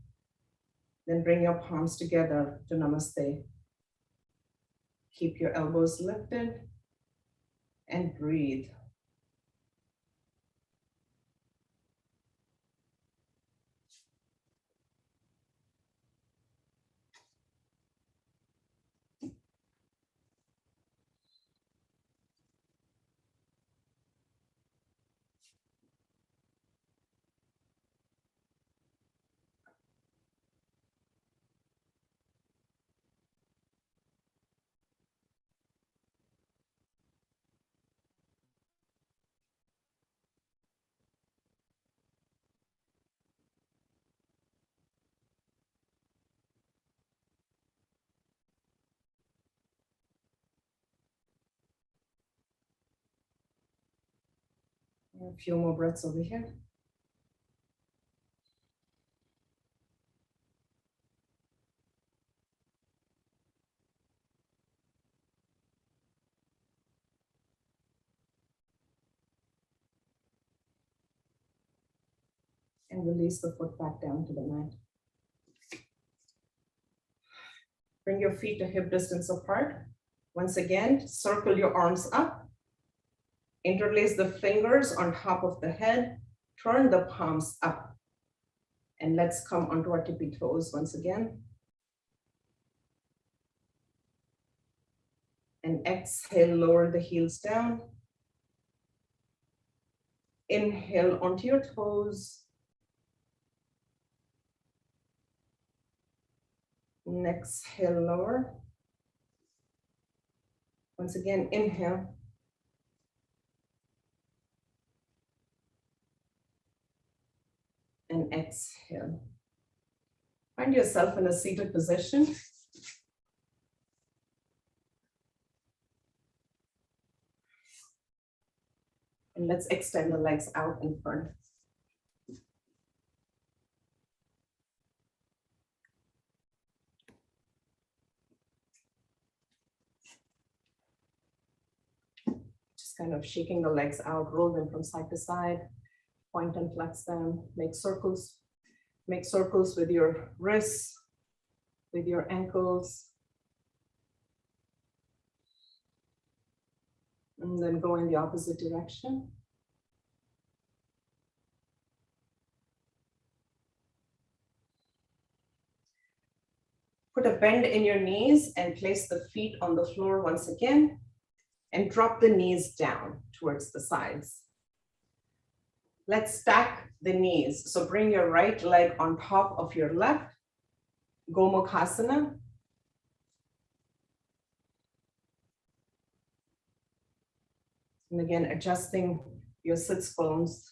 then bring your palms together to namaste. Keep your elbows lifted and breathe. A few more breaths over here. And release the foot back down to the mat. Bring your feet to hip distance apart. Once again, circle your arms up. Interlace the fingers on top of the head. Turn the palms up. And let's come onto our tippy toes once again. And exhale, lower the heels down. Inhale onto your toes. And exhale, lower. Once again, inhale. And exhale. Find yourself in a seated position. And let's extend the legs out in front. Just kind of shaking the legs out, roll them from side to side, point and flex them, make circles with your wrists, with your ankles. And then go in the opposite direction. Put a bend in your knees and place the feet on the floor once again, and drop the knees down towards the sides. Let's stack the knees. So bring your right leg on top of your left, Gomukhasana. And again, adjusting your sits bones,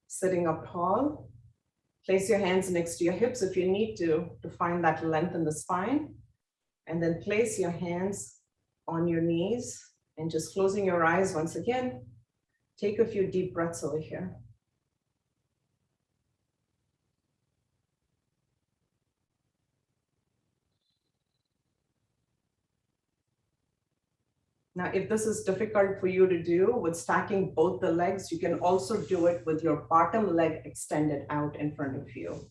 sitting up tall. Place your hands next to your hips if you need to find that length in the spine. And then place your hands on your knees and just closing your eyes once again. Take a few deep breaths over here. Now, if this is difficult for you to do with stacking both the legs, you can also do it with your bottom leg extended out in front of you.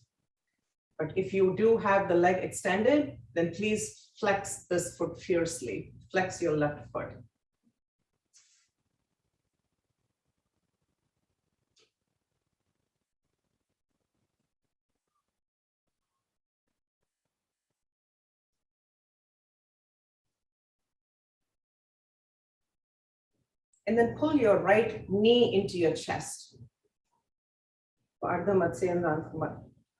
But if you do have the leg extended, then please flex this foot fiercely. Flex your left foot. And then pull your right knee into your chest. Ardha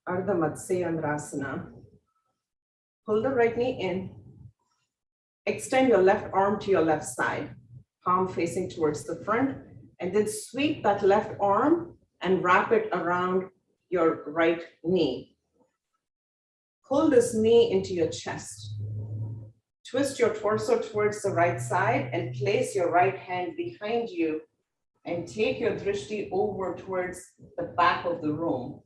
Matsyendrasana. Pull the right knee in. Extend your left arm to your left side, palm facing towards the front, and then sweep that left arm and wrap it around your right knee. Pull this knee into your chest. Twist your torso towards the right side and place your right hand behind you and take your drishti over towards the back of the room.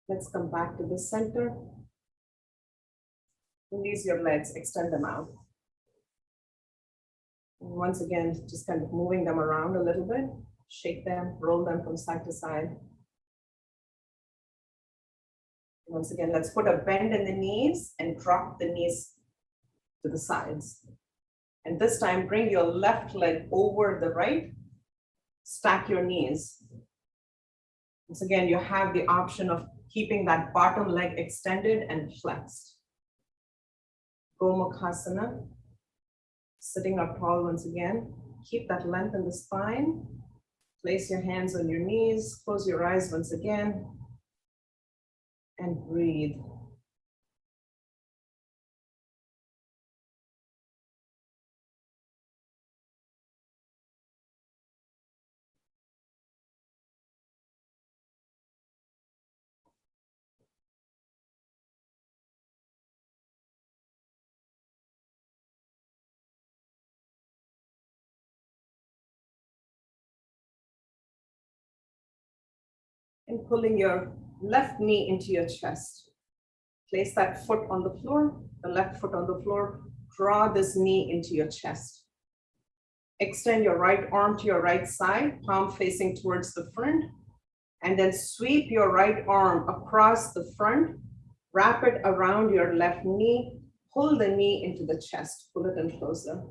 Let's come back to the center. Release your legs, extend them out. And once again, just kind of moving them around a little bit. Shake them, roll them from side to side. Once again, let's put a bend in the knees and drop the knees to the sides. And this time, bring your left leg over the right. Stack your knees. Once again, you have the option of keeping that bottom leg extended and flexed. Gomukhasana. Sitting up tall once again. Keep that length in the spine. Place your hands on your knees. Close your eyes once again. And breathe. And pulling your left knee into your chest. Place that foot on the floor, the left foot on the floor. Draw this knee into your chest. Extend your right arm to your right side, palm facing towards the front, and then sweep your right arm across the front, wrap it around your left knee, pull the knee into the chest, pull it in closer.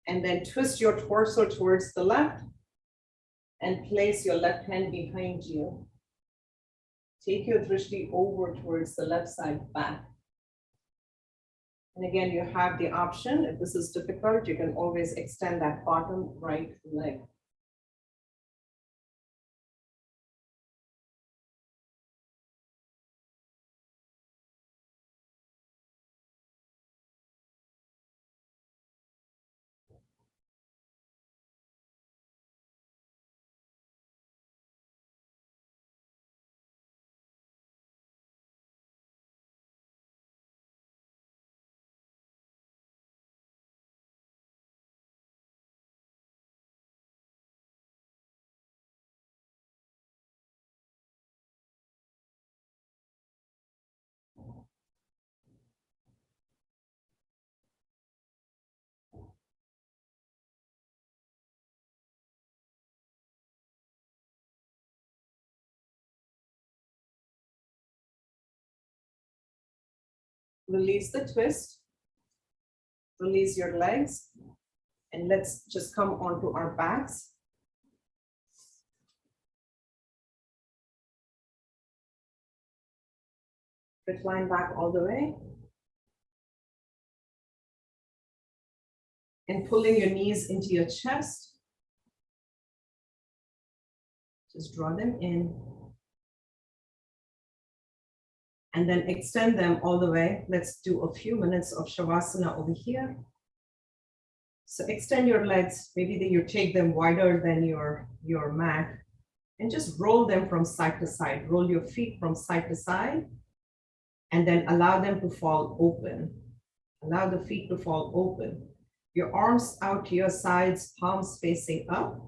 And then twist your torso towards the left and place your left hand behind you. Take your drishti over towards the left side back. And again, you have the option, if this is difficult, you can always extend that bottom right leg. Release the twist, release your legs, and let's just come onto our backs. Recline back all the way. And pulling your knees into your chest. Just draw them in. And then extend them all the way. Let's do a few minutes of Shavasana over here. So extend your legs, maybe you take them wider than your mat, and just roll them from side to side. Roll your feet from side to side, and then allow them to fall open. Allow the feet to fall open. Your arms out to your sides, palms facing up.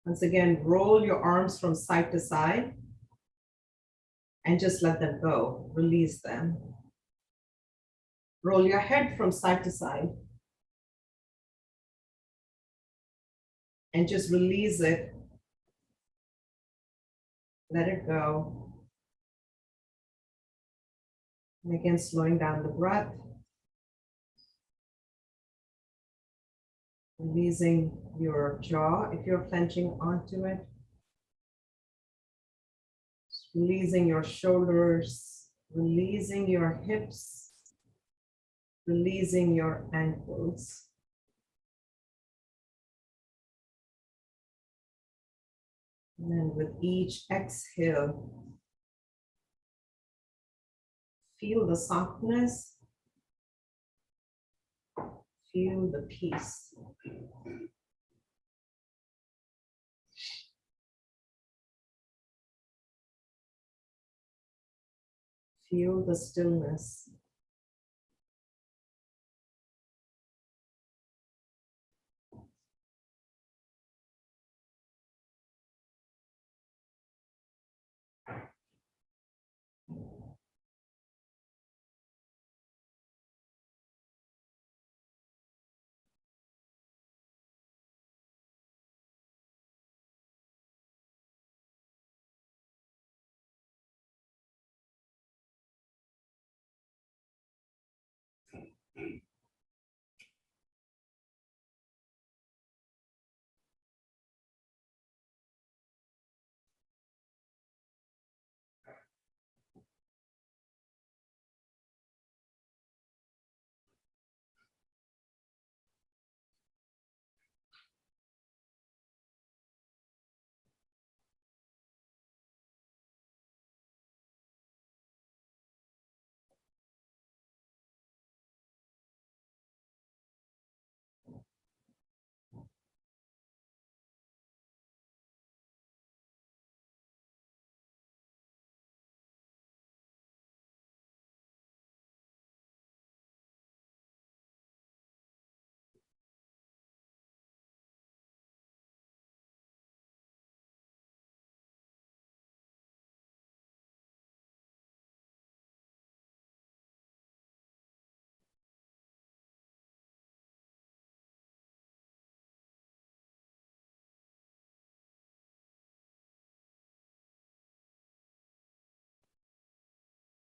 Once again, roll your arms from side to side, and just let them go, release them. Roll your head from side to side. And just release it. Let it go. And again, slowing down the breath. Releasing your jaw if you're clenching onto it. Releasing your shoulders, releasing your hips, releasing your ankles. And then with each exhale, feel the softness, feel the peace. Feel the stillness.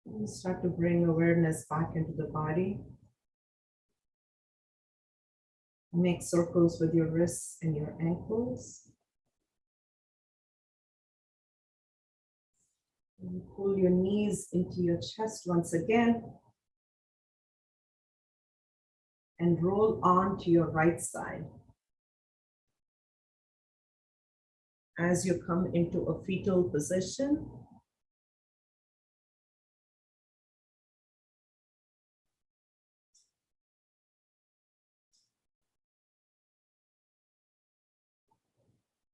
And start to bring awareness back into the body. Make circles with your wrists and your ankles. And pull your knees into your chest once again. And roll on to your right side. As you come into a fetal position,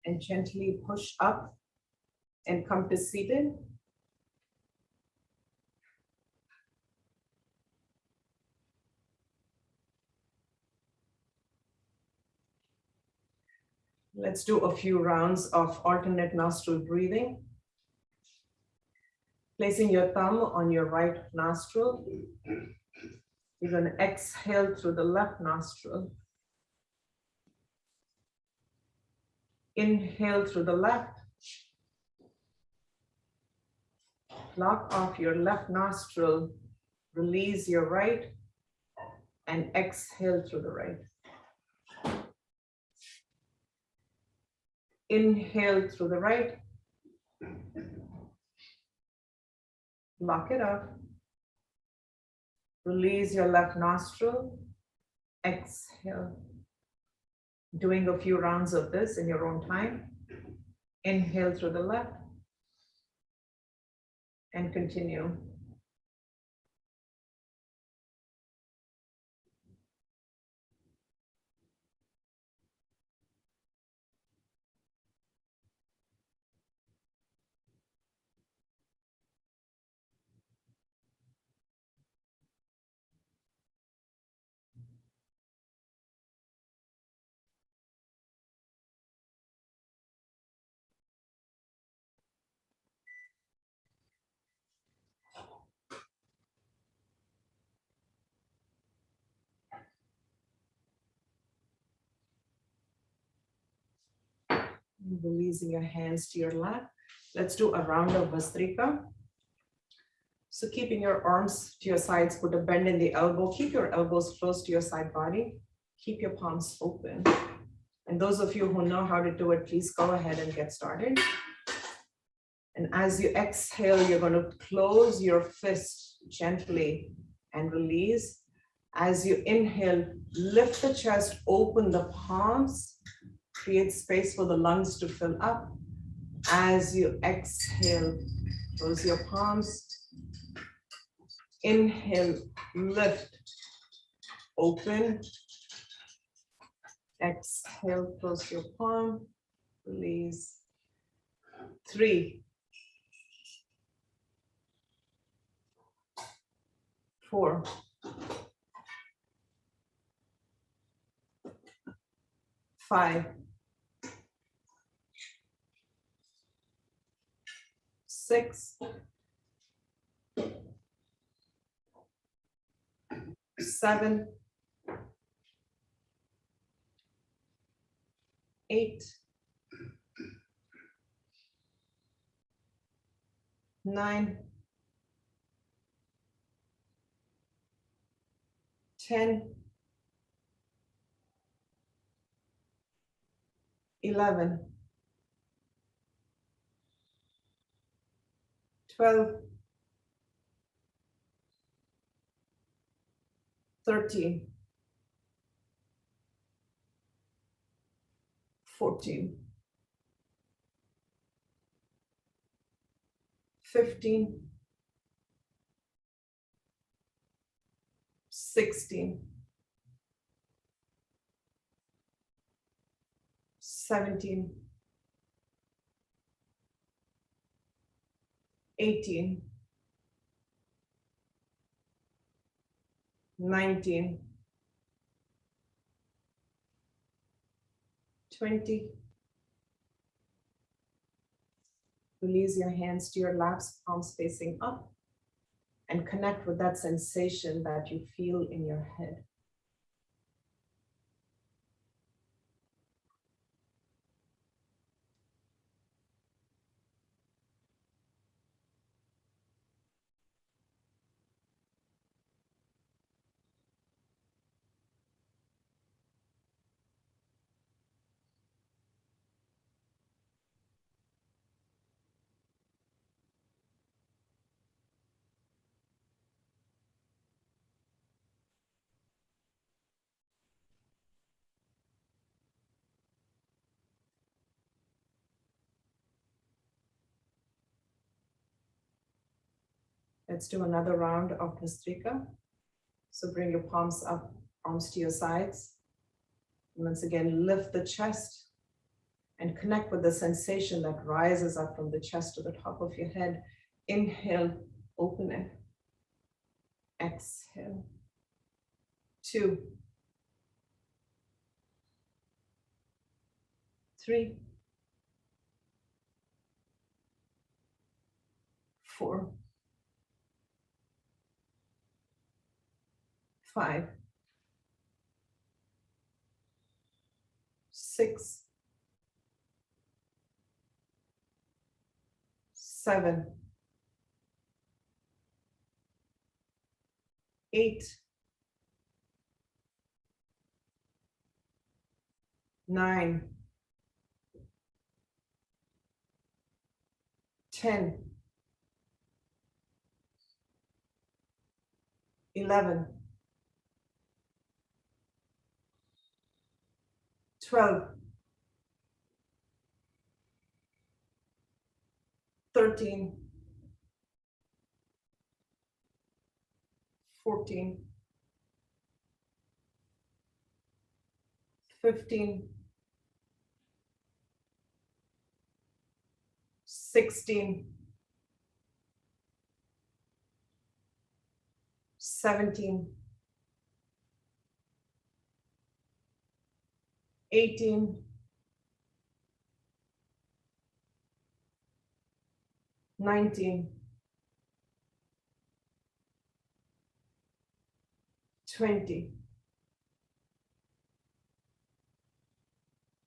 and gently push up and come to seated. Let's do a few rounds of alternate nostril breathing. Placing your thumb on your right nostril. You're going to exhale through the left nostril. Inhale through the left. Block off your left nostril. Release your right. And exhale through the right. Inhale through the right. Lock it up. Release your left nostril. Exhale. Doing a few rounds of this in your own time. Inhale through the left. And continue. Releasing your hands to your lap. Let's do a round of Vastrika. So keeping your arms to your sides, put a bend in the elbow. Keep your elbows close to your side body. Keep your palms open. And those of you who know how to do it, please go ahead and get started. And as you exhale, you're going to close your fist gently and release. As you inhale, lift the chest, open the palms. Create space for the lungs to fill up. As you exhale, close your palms. Inhale, lift, open. Exhale, close your palm, release. 3, 4, 5, 6, 7, 8, 9, 10, 11, 12, 13, 14, 15, 16, 17, 18, 19, 20. Release your hands to your laps, palms facing up, and connect with that sensation that you feel in your head. Let's do another round of Bhastrika. So bring your palms up, arms to your sides. And once again, lift the chest and connect with the sensation that rises up from the chest to the top of your head. Inhale, open it. Exhale. 2, 3, 4, 5, 6, 7, 8, 9, 10, 11, 12, 13, 14, 15, 16, 17, 18, 19, 20.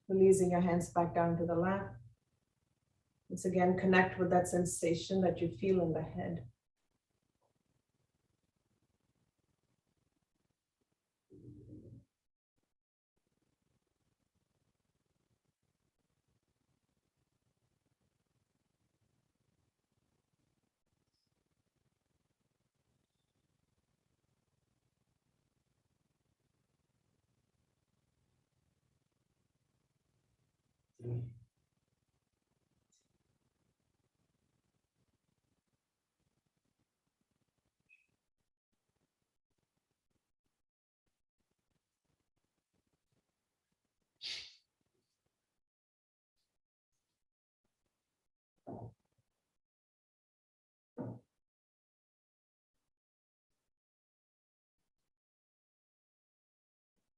Releasing your hands back down to the lap. Once again, connect with that sensation that you feel in the head.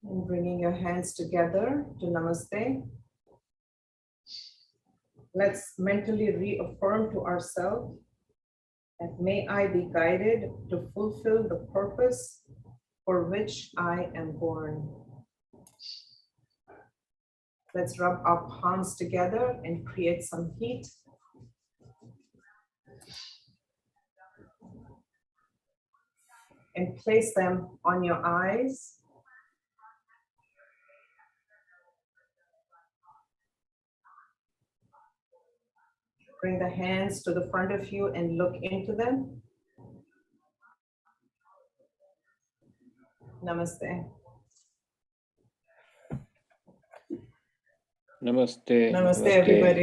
And bringing your hands together to Namaste. Let's mentally reaffirm to ourselves that may I be guided to fulfill the purpose for which I am born. Let's rub our palms together and create some heat. And place them on your eyes. Bring the hands to the front of you and look into them. Namaste. Namaste. Namaste, everybody.